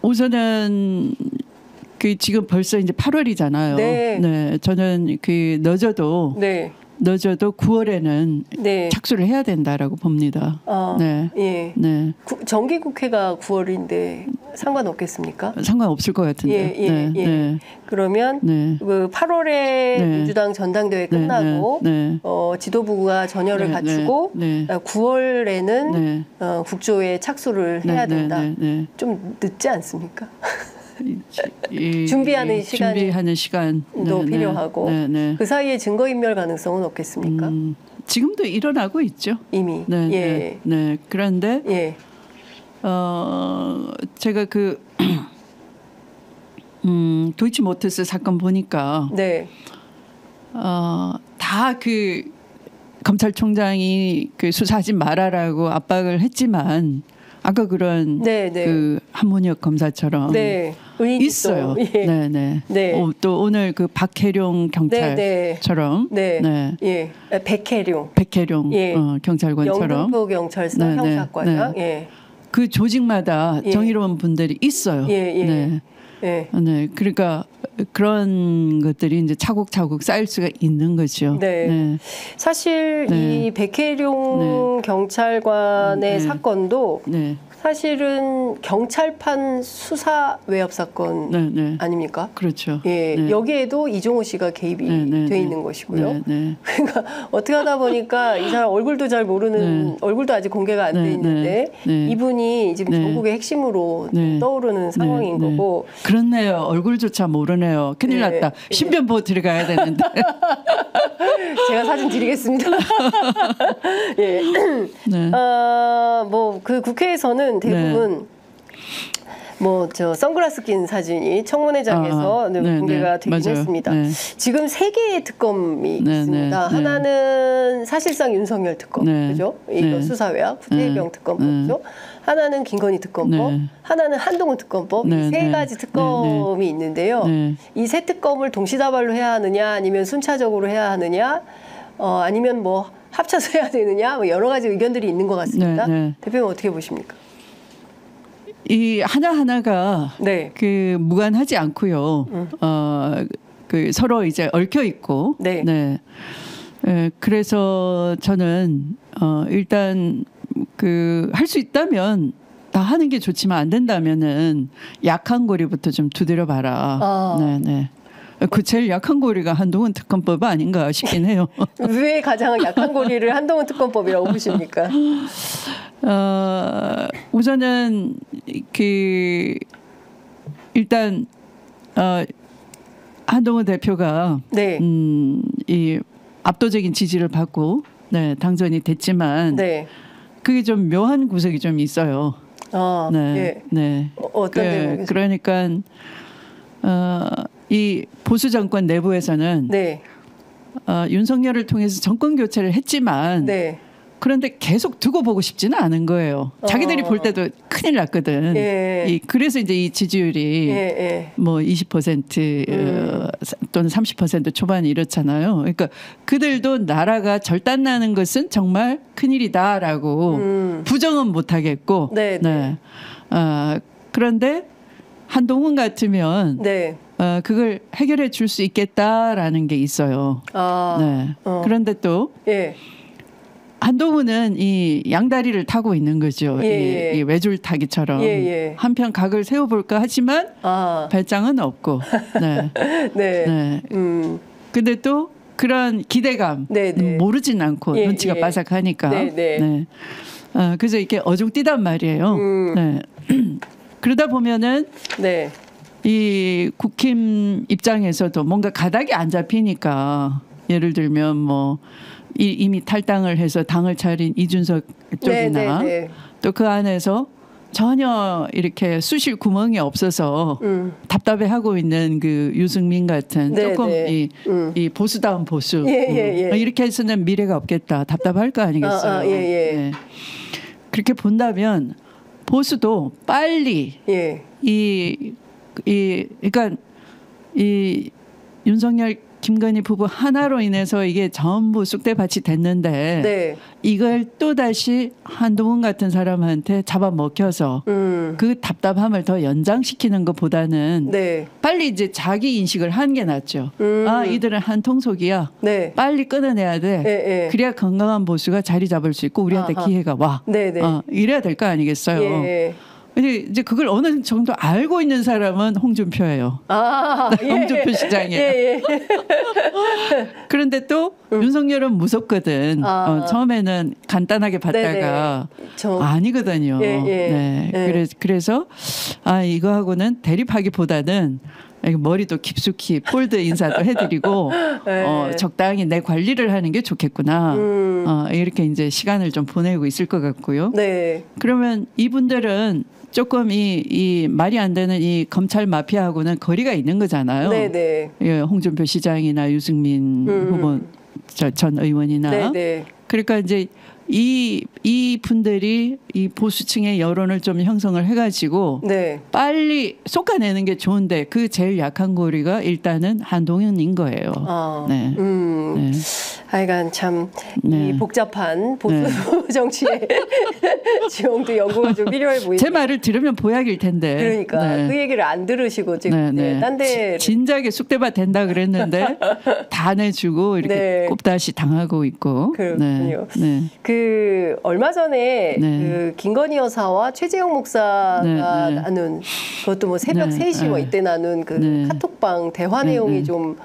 우선은 그 지금 벌써 이제 8월이잖아요. 네, 저는 그 늦어도 9월에는 착수를 해야 된다라고 봅니다. 정기국회가 9월인데 상관없겠습니까? 상관없을 것 같은데. 그러면 그 8월에 민주당 전당대회 끝나고 지도부가 전열을 갖추고 9월에는 국조에 착수를 해야 된다. 좀 늦지 않습니까? 준비하는 시간도 필요하고 그 사이에 증거인멸 가능성은 없겠습니까? 지금도 일어나고 있죠. 이미. 그런데 제가 그 도이치모터스 사건 보니까 다 그 검찰총장이 그 수사하지 말아라고 압박을 했지만 아까 그런 그 한문혁 검사처럼 있어요. 또 오늘 그 박혜룡 경찰처럼, 백혜룡 경찰관처럼, 영등포 경찰서 형사과장, 그 조직마다 정의로운 분들이 있어요. 그러니까 그런 것들이 이제 차곡차곡 쌓일 수가 있는 거죠. 사실 이 백혜룡 경찰관의 사건도 사실은 경찰판 수사 외압 사건 아닙니까? 그렇죠. 여기에도 이종호 씨가 개입이 돼 있는 것이고요. 그러니까 어떻게 하다 보니까 이 사람 얼굴도 잘 모르는 얼굴도 아직 공개가 안 돼 있는데 이분이 지금 전국의 핵심으로 떠오르는 상황인 거고. 그렇네요. 얼굴조차 모르네요. 큰일 났다. 신변 보호 들어가야 되는데. 제가 사진 드리겠습니다. 뭐 그 국회에서는 대부분 뭐 저 선글라스 낀 사진이 청문회장에서 공개가 되긴 했습니다. 지금 3개의 특검이 있습니다. 하나는 사실상 윤석열 특검, 그죠? 이거 수사외압, 국회의병 특검법이죠. 하나는 김건희 특검법, 하나는 한동훈 특검법, 이 3가지 특검이 있는데요. 이 3 특검을 동시다발로 해야 하느냐, 아니면 순차적으로 해야 하느냐, 아니면 뭐 합쳐서 해야 되느냐, 뭐 여러 가지 의견들이 있는 것 같습니다. 대표님 어떻게 보십니까? 이 하나하나가 그 무관하지 않고요. 그 서로 이제 얽혀 있고. 그래서 저는 일단 그 할 수 있다면 다 하는 게 좋지만 안 된다면은 약한 고리부터 좀 두드려 봐라. 그 제일 약한 고리가 한동훈 특검법 아닌가 싶긴 해요. 왜 가장 약한 고리를 한동훈 특검법이라고 보십니까? 우선은 그 일단 한동훈 대표가 이 압도적인 지지를 받고 당선이 됐지만 그게 좀 묘한 구석이 좀 있어요. 어떤 대목에서? 그러니까 이 보수 정권 내부에서는 윤석열을 통해서 정권 교체를 했지만 그런데 계속 두고 보고 싶지는 않은 거예요. 자기들이 볼 때도 큰일 났거든. 그래서 이제 이 지지율이 뭐 20% 또는 30% 초반 이렇잖아요. 그러니까 그들도 나라가 절단나는 것은 정말 큰일이다라고 부정은 못하겠고. 그런데 한동훈 같으면 그걸 해결해 줄 수 있겠다라는 게 있어요. 그런데 또 한동훈은 이 양다리를 타고 있는 거죠. 이 외줄 타기처럼. 한편 각을 세워볼까 하지만 배짱은 없고. 네. 네. 근데 또 그런 기대감 모르진 않고 눈치가 바삭하니까. 네. 그래서 이렇게 어중뛰단 말이에요. 네. 그러다 보면은 이 국힘 입장에서도 뭔가 가닥이 안 잡히니까 예를 들면 뭐 이미 탈당을 해서 당을 차린 이준석 쪽이나 또 그 안에서 전혀 이렇게 쑤실 구멍이 없어서 답답해하고 있는 그 유승민 같은 조금 이 보수다운 보수 이렇게 해서는 미래가 없겠다 답답할 거 아니겠어요. 네. 그렇게 본다면 보수도 빨리 그러니까 이 윤석열 김건희 부부 하나로 인해서 이게 전부 쑥대밭이 됐는데 이걸 또 다시 한동훈 같은 사람한테 잡아먹혀서 그 답답함을 더 연장시키는 것보다는 빨리 이제 자기 인식을 하는 게 낫죠. 아 이들은 한통속이야. 빨리 끊어내야 돼. 그래야 건강한 보수가 자리 잡을 수 있고 우리한테 기회가 와. 이래야 될 거 아니겠어요. 근데 이제 그걸 어느 정도 알고 있는 사람은 홍준표예요. 홍준표 시장이에요. 그런데 또 윤석열은 무섭거든. 처음에는 간단하게 봤다가 아니거든요. 네. 그래서 이거하고는 대립하기보다는 머리도 깊숙이 폴드 인사도 해드리고 적당히 내 관리를 하는 게 좋겠구나. 이렇게 이제 시간을 좀 보내고 있을 것 같고요. 그러면 이분들은 조금 이 말이 안 되는 이 검찰 마피아하고는 거리가 있는 거잖아요. 예, 홍준표 시장이나 유승민 후보 전 의원이나. 그러니까 이제 이 분들이 이 보수층의 여론을 좀 형성을 해가지고 빨리 솎아내는 게 좋은데 그 제일 약한 고리가 일단은 한동훈인 거예요. 하여간 참 이 복잡한 보수 정치의 지형도 연구가 좀 필요해 보이네요. 제 말을 들으면 보약일 텐데. 그러니까 그 얘기를 안 들으시고 지금 딴데 진작에 쑥대밭 된다 그랬는데 다 내주고 이렇게 꼽다시 당하고 있고. 그렇군요. 그 얼마 전에 그 김건희 여사와 최재형 목사가 나눈 그것도 뭐 새벽 3시 뭐 이때 나눈 그 카톡방 대화 내용이 좀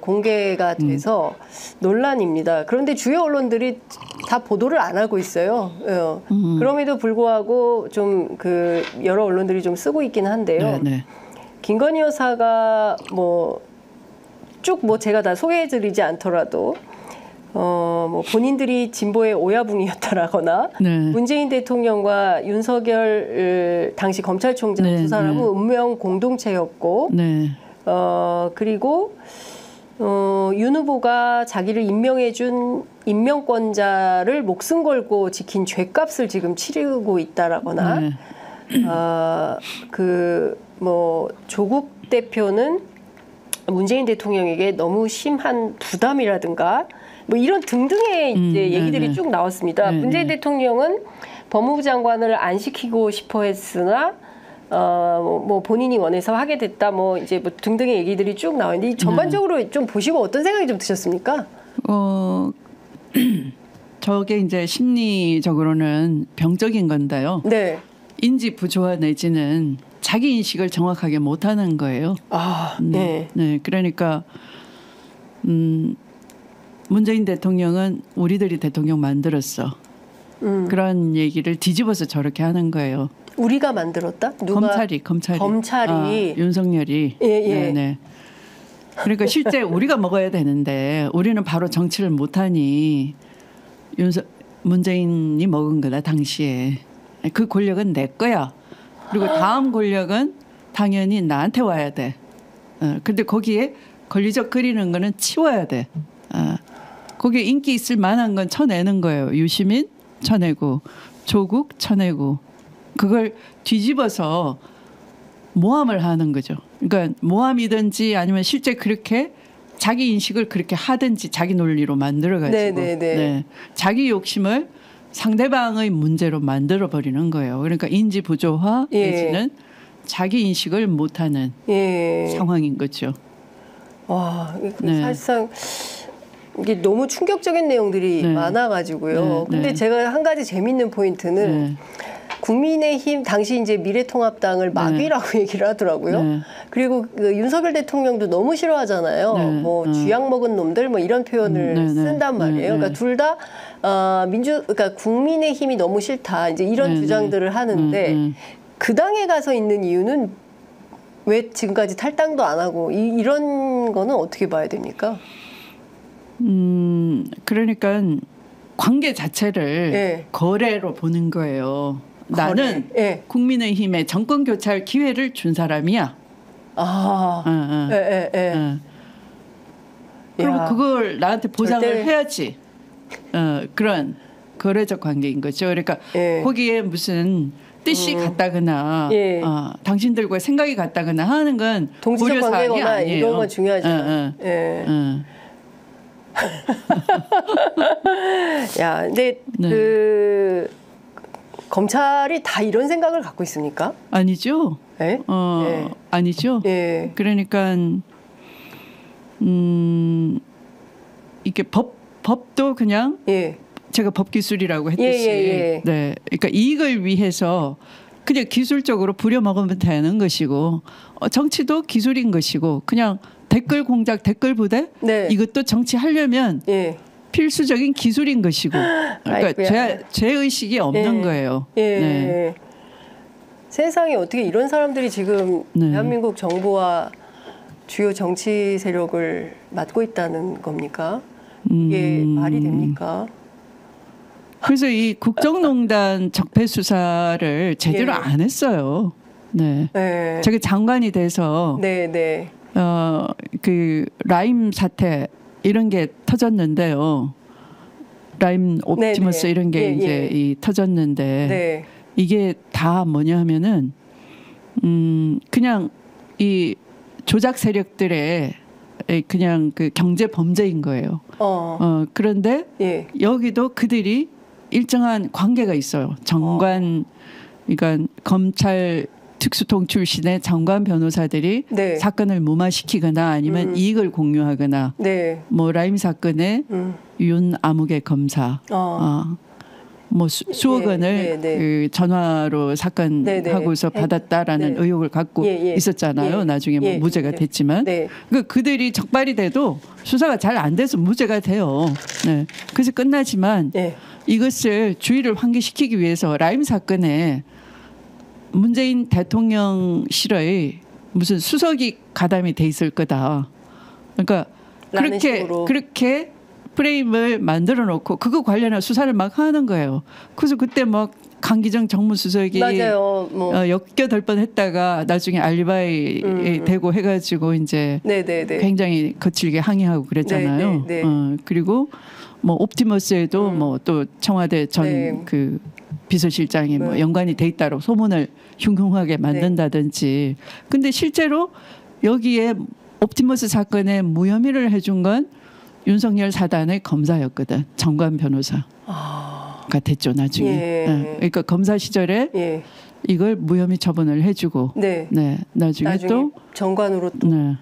공개가 돼서 논란입니다. 그런데 주요 언론들이 다 보도를 안 하고 있어요. 그럼에도 불구하고 좀 그 여러 언론들이 좀 쓰고 있긴 한데요. 김건희 여사가 뭐 쭉 뭐 제가 다 소개해드리지 않더라도 뭐 본인들이 진보의 오야붕이었다라거나 문재인 대통령과 윤석열 당시 검찰총장 두 사람은 운명 공동체였고 그리고 윤 후보가 자기를 임명해준 임명권자를 목숨 걸고 지킨 죄값을 지금 치르고 있다라거나 그 뭐 조국 대표는 문재인 대통령에게 너무 심한 부담이라든가 뭐 이런 등등의 이제 얘기들이 쭉 나왔습니다. 문재인 대통령은 법무부 장관을 안 시키고 싶어 했으나 뭐 본인이 원해서 하게 됐다 뭐 이제 뭐 등등의 얘기들이 쭉 나왔는데 전반적으로 좀 보시고 어떤 생각이 좀 드셨습니까? 저게 이제 심리적으로는 병적인 건데요. 인지 부조화 내지는 자기 인식을 정확하게 못하는 거예요. 그러니까 문재인 대통령은 우리들이 대통령 만들었어. 그런 얘기를 뒤집어서 저렇게 하는 거예요. 우리가 만들었다? 누가? 검찰이. 윤석열이. 그러니까 실제 우리가 먹어야 되는데 우리는 바로 정치를 못하니 문재인이 먹은 거다 당시에. 그 권력은 내 거야. 그리고 다음 권력은 당연히 나한테 와야 돼. 근데 거기에 권리적거리는 거는 치워야 돼. 거기에 인기 있을 만한 건 쳐내는 거예요. 유시민 쳐내고 조국 쳐내고 그걸 뒤집어서 모함을 하는 거죠. 그러니까 모함이든지 아니면 실제 그렇게 자기 인식을 그렇게 하든지 자기 논리로 만들어가지고 자기 욕심을 상대방의 문제로 만들어버리는 거예요. 그러니까 인지 부조화 내지는 자기 인식을 못하는 상황인 거죠. 와, 사실상 이게 너무 충격적인 내용들이 네. 많아가지고요. 네. 근데 네. 제가 한 가지 재밌는 포인트는 네. 국민의힘 당시 이제 미래통합당을 마귀라고 네. 얘기를 하더라고요. 네. 그리고 그 윤석열 대통령도 너무 싫어하잖아요. 네. 뭐 쥐약 먹은 놈들 뭐 이런 표현을 쓴단 말이에요. 그러니까 둘 다 그러니까 국민의힘이 너무 싫다 이제 이런 주장들을 하는데 그 당에 가서 있는 이유는 왜 지금까지 탈당도 안 하고 이런 거는 어떻게 봐야 됩니까? 그러니까 관계 자체를 네. 거래로 보는 거예요. 나는 네. 국민의힘에 정권 교체할 기회를 준 사람이야. 그럼 그걸 나한테 보상을 절대... 해야지. 그런 거래적 관계인 거죠. 그러니까 거기에 무슨 뜻이 같다거나 당신들과 생각이 같다거나 하는 건 동지적 관계거나 이런 건 중요하죠. 야, 근데 네. 그 검찰이 다 이런 생각을 갖고 있습니까? 아니죠. 네? 네. 아니죠. 네. 그러니까 이게 법도 그냥 제가 법기술이라고 했듯이 네, 그러니까 이익을 위해서 그냥 기술적으로 부려먹으면 되는 것이고 정치도 기술인 것이고 그냥 댓글 공작, 댓글 부대 네. 이것도 정치하려면 필수적인 기술인 것이고 그러니까 죄의식이 없는 거예요. 네. 세상에 어떻게 이런 사람들이 지금 대한민국 정부와 주요 정치 세력을 맡고 있다는 겁니까? 이게 말이 됩니까? 그래서 이 국정농단 적폐 수사를 제대로 안 했어요. 네. 제가 장관이 돼서 그 라임 사태 이런 게 터졌는데요. 라임 옵티머스 이런 게 이제 터졌는데 이게 다 뭐냐 하면은 그냥 이 조작 세력들의 그냥 그 경제 범죄인 거예요. 그런데 여기도 그들이 일정한 관계가 있어요. 정관, 그러니까 검찰 특수통 출신의 정관 변호사들이 사건을 무마시키거나 아니면 이익을 공유하거나 뭐 라임 사건의 윤 아무개 검사 뭐 수억 원을 그 전화로 사건하고서 받았다라는 의혹을 갖고 있었잖아요. 나중에 뭐 무죄가 됐지만 그러니까 그들이 적발이 돼도 수사가 잘 안 돼서 무죄가 돼요. 네. 그래서 끝나지만 이것을 주의를 환기시키기 위해서 라임 사건에 문재인 대통령실의 무슨 수석이 가담이 돼 있을 거다. 그러니까 그렇게 프레임을 만들어 놓고 그거 관련한 수사를 막 하는 거예요. 그래서 그때 막 강기정 정무수석이 엮여들 뻔했다가 나중에 알리바이 되고 해가지고 이제 굉장히 거칠게 항의하고 그랬잖아요. 그리고 뭐 옵티머스에도 뭐 또 청와대 전 그 비서실장이 뭐 연관이 돼 있다고 소문을 흉흉하게 만든다든지. 근데 실제로 여기에 옵티머스 사건에 무혐의를 해준 건 윤석열 사단의 검사였거든. 정관 변호사가 됐죠 나중에. 그러니까 검사 시절에 이걸 무혐의 처분을 해주고 나중에 또 정관으로 또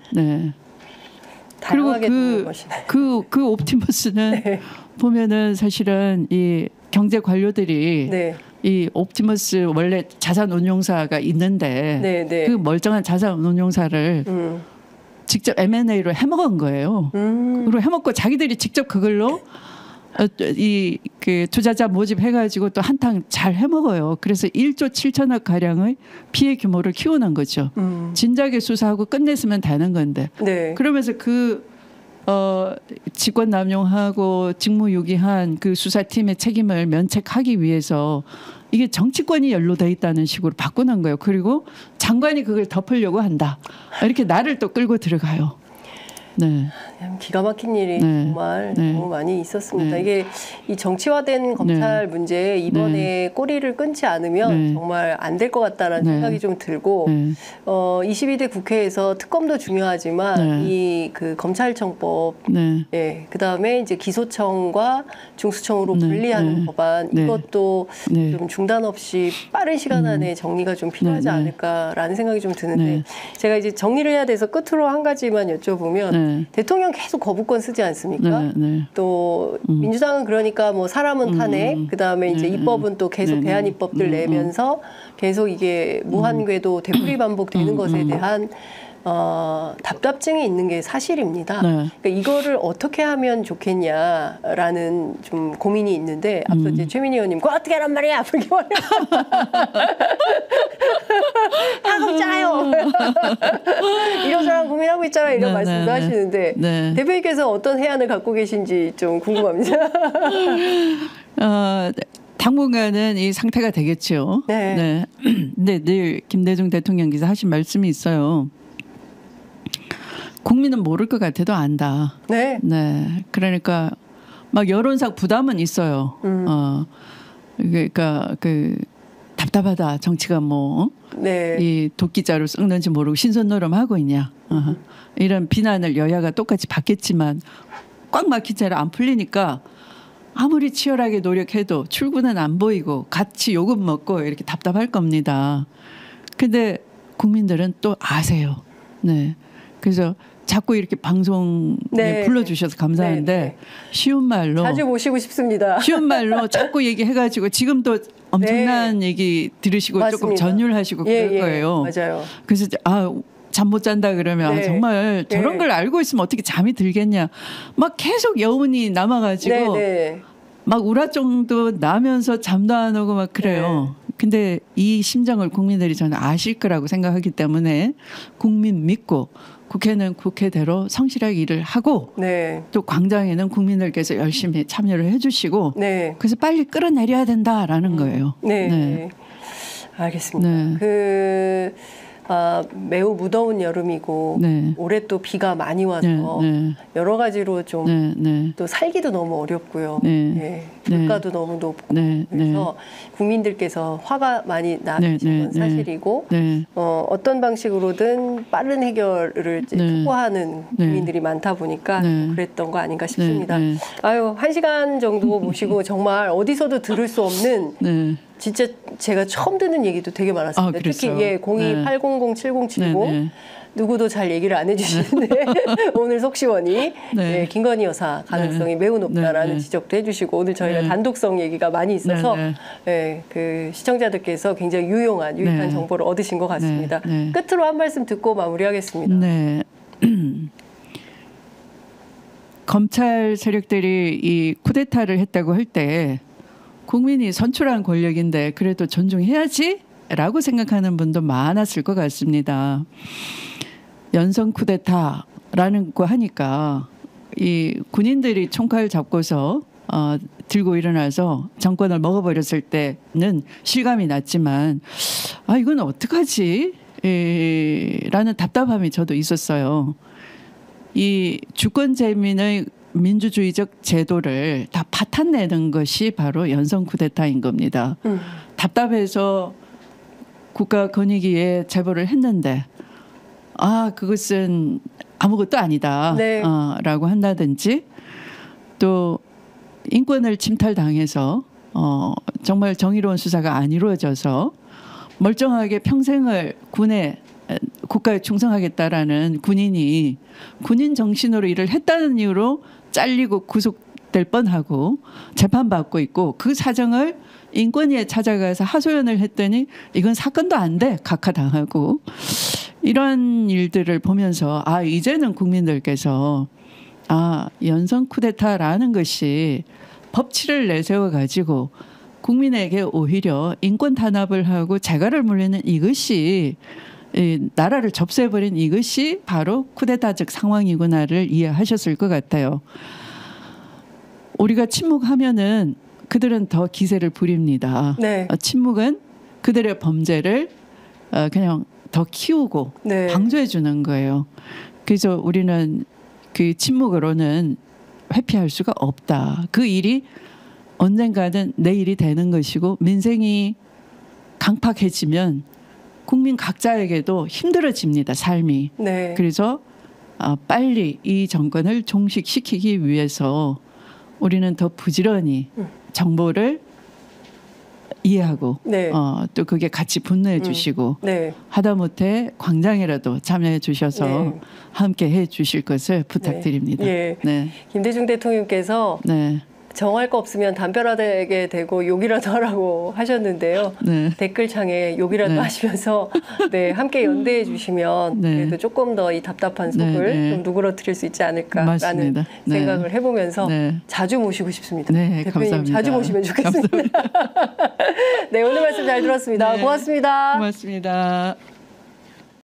그리고 그 옵티머스는 보면은 사실은 이 경제 관료들이 이 옵티머스 원래 자산운용사가 있는데 그 멀쩡한 자산운용사를 직접 M&A로 해먹은 거예요. 그리고 해먹고 자기들이 직접 그걸로 이 그 투자자 모집해가지고 또 한탕 잘 해먹어요. 그래서 1조 7천억 가량의 피해 규모를 키워낸 거죠. 진작에 수사하고 끝냈으면 되는 건데. 그러면서 그 직권 남용하고 직무유기한 그 수사팀의 책임을 면책하기 위해서 이게 정치권이 연루돼 있다는 식으로 바꾸는 거예요. 그리고 장관이 그걸 덮으려고 한다. 이렇게 나를 또 끌고 들어가요. 기가 막힌 일이 정말 너무 많이 있었습니다. 이게 이 정치화된 검찰 문제에 이번에 꼬리를 끊지 않으면 정말 안 될 것 같다라는 생각이 좀 들고 22대 국회에서 특검도 중요하지만 이 그 검찰청법 그다음에 이제 기소청과 중수청으로 분리하는 법안 이것도 좀 중단 없이 빠른 시간 안에 정리가 좀 필요하지 않을까라는 생각이 좀 드는데 제가 이제 정리를 해야 돼서 끝으로 한 가지만 여쭤보면 대통령 계속 거부권 쓰지 않습니까? 또 민주당은 그러니까 뭐 사람은 탄핵, 그다음에 이제 입법은 또 계속 대안 입법들 내면서 계속 이게 무한궤도 되풀이 반복되는 것에 대한 답답증이 있는 게 사실입니다. 그러니까 이거를 어떻게 하면 좋겠냐라는 좀 고민이 있는데 앞서 이제 최민희 의원님 그거 어떻게 하란 말이야 이렇게 말해요. 다 없잖아요. 이런 사람 고민하고 있잖아 이런 말씀도 하시는데 대표님께서 어떤 해안을 갖고 계신지 좀 궁금합니다. 당분간은 이 상태가 되겠죠. 네. 근데 늘 김대중 대통령께서 하신 말씀이 있어요. 국민은 모를 것 같아도 안다. 네. 그러니까 막 여론상 부담은 있어요. 그러니까 그 답답하다. 정치가 뭐 이 도끼자루 썩는지 모르고 신선노름 하고 있냐. 이런 비난을 여야가 똑같이 받겠지만 꽉 막힌 채로 안 풀리니까 아무리 치열하게 노력해도 출구는 안 보이고 같이 욕은 먹고 이렇게 답답할 겁니다. 근데 국민들은 또 아세요. 그래서 자꾸 이렇게 방송에 불러주셔서 감사한데 쉬운 말로 자주 모시고 싶습니다. 쉬운 말로 자꾸 얘기해가지고 지금도 엄청난 얘기 들으시고 맞습니다. 조금 전율하시고 그럴 거예요. 맞아요. 그래서 잠 못 잔다 그러면 정말 저런 걸 알고 있으면 어떻게 잠이 들겠냐. 막 계속 여운이 남아가지고 막 우라정도 나면서 잠도 안 오고 막 그래요. 근데 이 심정을 국민들이 저는 아실 거라고 생각하기 때문에 국민 믿고 국회는 국회대로 성실하게 일을 하고 또 광장에는 국민들께서 열심히 참여를 해주시고 그래서 빨리 끌어내려야 된다라는 거예요. 알겠습니다. 매우 무더운 여름이고 올해 또 비가 많이 와서 여러 가지로 좀 또 살기도 너무 어렵고요. 물가도 너무 높고 그래서 국민들께서 화가 많이 나시는 건 사실이고 어떤 방식으로든 빠른 해결을 촉구하는 국민들이 많다 보니까 그랬던 거 아닌가 싶습니다. 아유, 1시간 정도 모시고 정말 어디서도 들을 수 없는 진짜 제가 처음 듣는 얘기도 되게 많았습니다. 특히 028007070 누구도 잘 얘기를 안 해주시는데 오늘 속시원이 김건희 여사 가능성이 매우 높다라는 지적도 해주시고 오늘 저희가 단독성 얘기가 많이 있어서 그 시청자들께서 굉장히 유익한 정보를 얻으신 것 같습니다. 끝으로 한 말씀 듣고 마무리하겠습니다. 검찰 세력들이 이 쿠데타를 했다고 할 때 국민이 선출한 권력인데 그래도 존중해야지 라고 생각하는 분도 많았을 것 같습니다. 연성 쿠데타라는 거 하니까 이 군인들이 총칼 잡고서 들고 일어나서 정권을 먹어버렸을 때는 실감이 났지만 이건 어떡하지? 라는 답답함이 저도 있었어요. 이 주권 재민의 민주주의적 제도를 다 파탄내는 것이 바로 연성 쿠데타인 겁니다. 답답해서 국가 권익위에 제보를 했는데 그것은 아무것도 아니다 라고 한다든지 또 인권을 침탈당해서 정말 정의로운 수사가 안 이루어져서 멀쩡하게 평생을 국가에 충성하겠다라는 군인이 군인 정신으로 일을 했다는 이유로 잘리고 구속될 뻔하고 재판받고 있고 그 사정을 인권위에 찾아가서 하소연을 했더니 이건 사건도 안 돼 각하당하고 이런 일들을 보면서 이제는 국민들께서 연성 쿠데타라는 것이 법치를 내세워 가지고 국민에게 오히려 인권 탄압을 하고 재갈을 물리는 이것이 나라를 접수해버린 이것이 바로 쿠데타적 상황이구나를 이해하셨을 것 같아요. 우리가 침묵하면은 그들은 더 기세를 부립니다. 침묵은 그들의 범죄를 그냥 더 키우고 방조해 주는 거예요. 그래서 우리는 그 침묵으로는 회피할 수가 없다. 그 일이 언젠가는 내 일이 되는 것이고 민생이 강팍해지면 국민 각자에게도 힘들어집니다. 삶이. 그래서 빨리 이 정권을 종식시키기 위해서 우리는 더 부지런히 정보를 이해하고 또 그게 같이 분노해 주시고 하다못해 광장이라도 참여해 주셔서 함께 해 주실 것을 부탁드립니다. 네. 김대중 대통령께서 정할 거 없으면 담벼락에 대고 욕이라도 하라고 하셨는데요. 댓글창에 욕이라도 하시면서 함께 연대해 주시면 그래도 조금 더 이 답답한 속을 좀 누그러뜨릴 수 있지 않을까라는 생각을 해보면서 자주 모시고 싶습니다. 대표님 감사합니다. 자주 모시면 좋겠습니다. 네, 오늘 말씀 잘 들었습니다. 고맙습니다. 고맙습니다.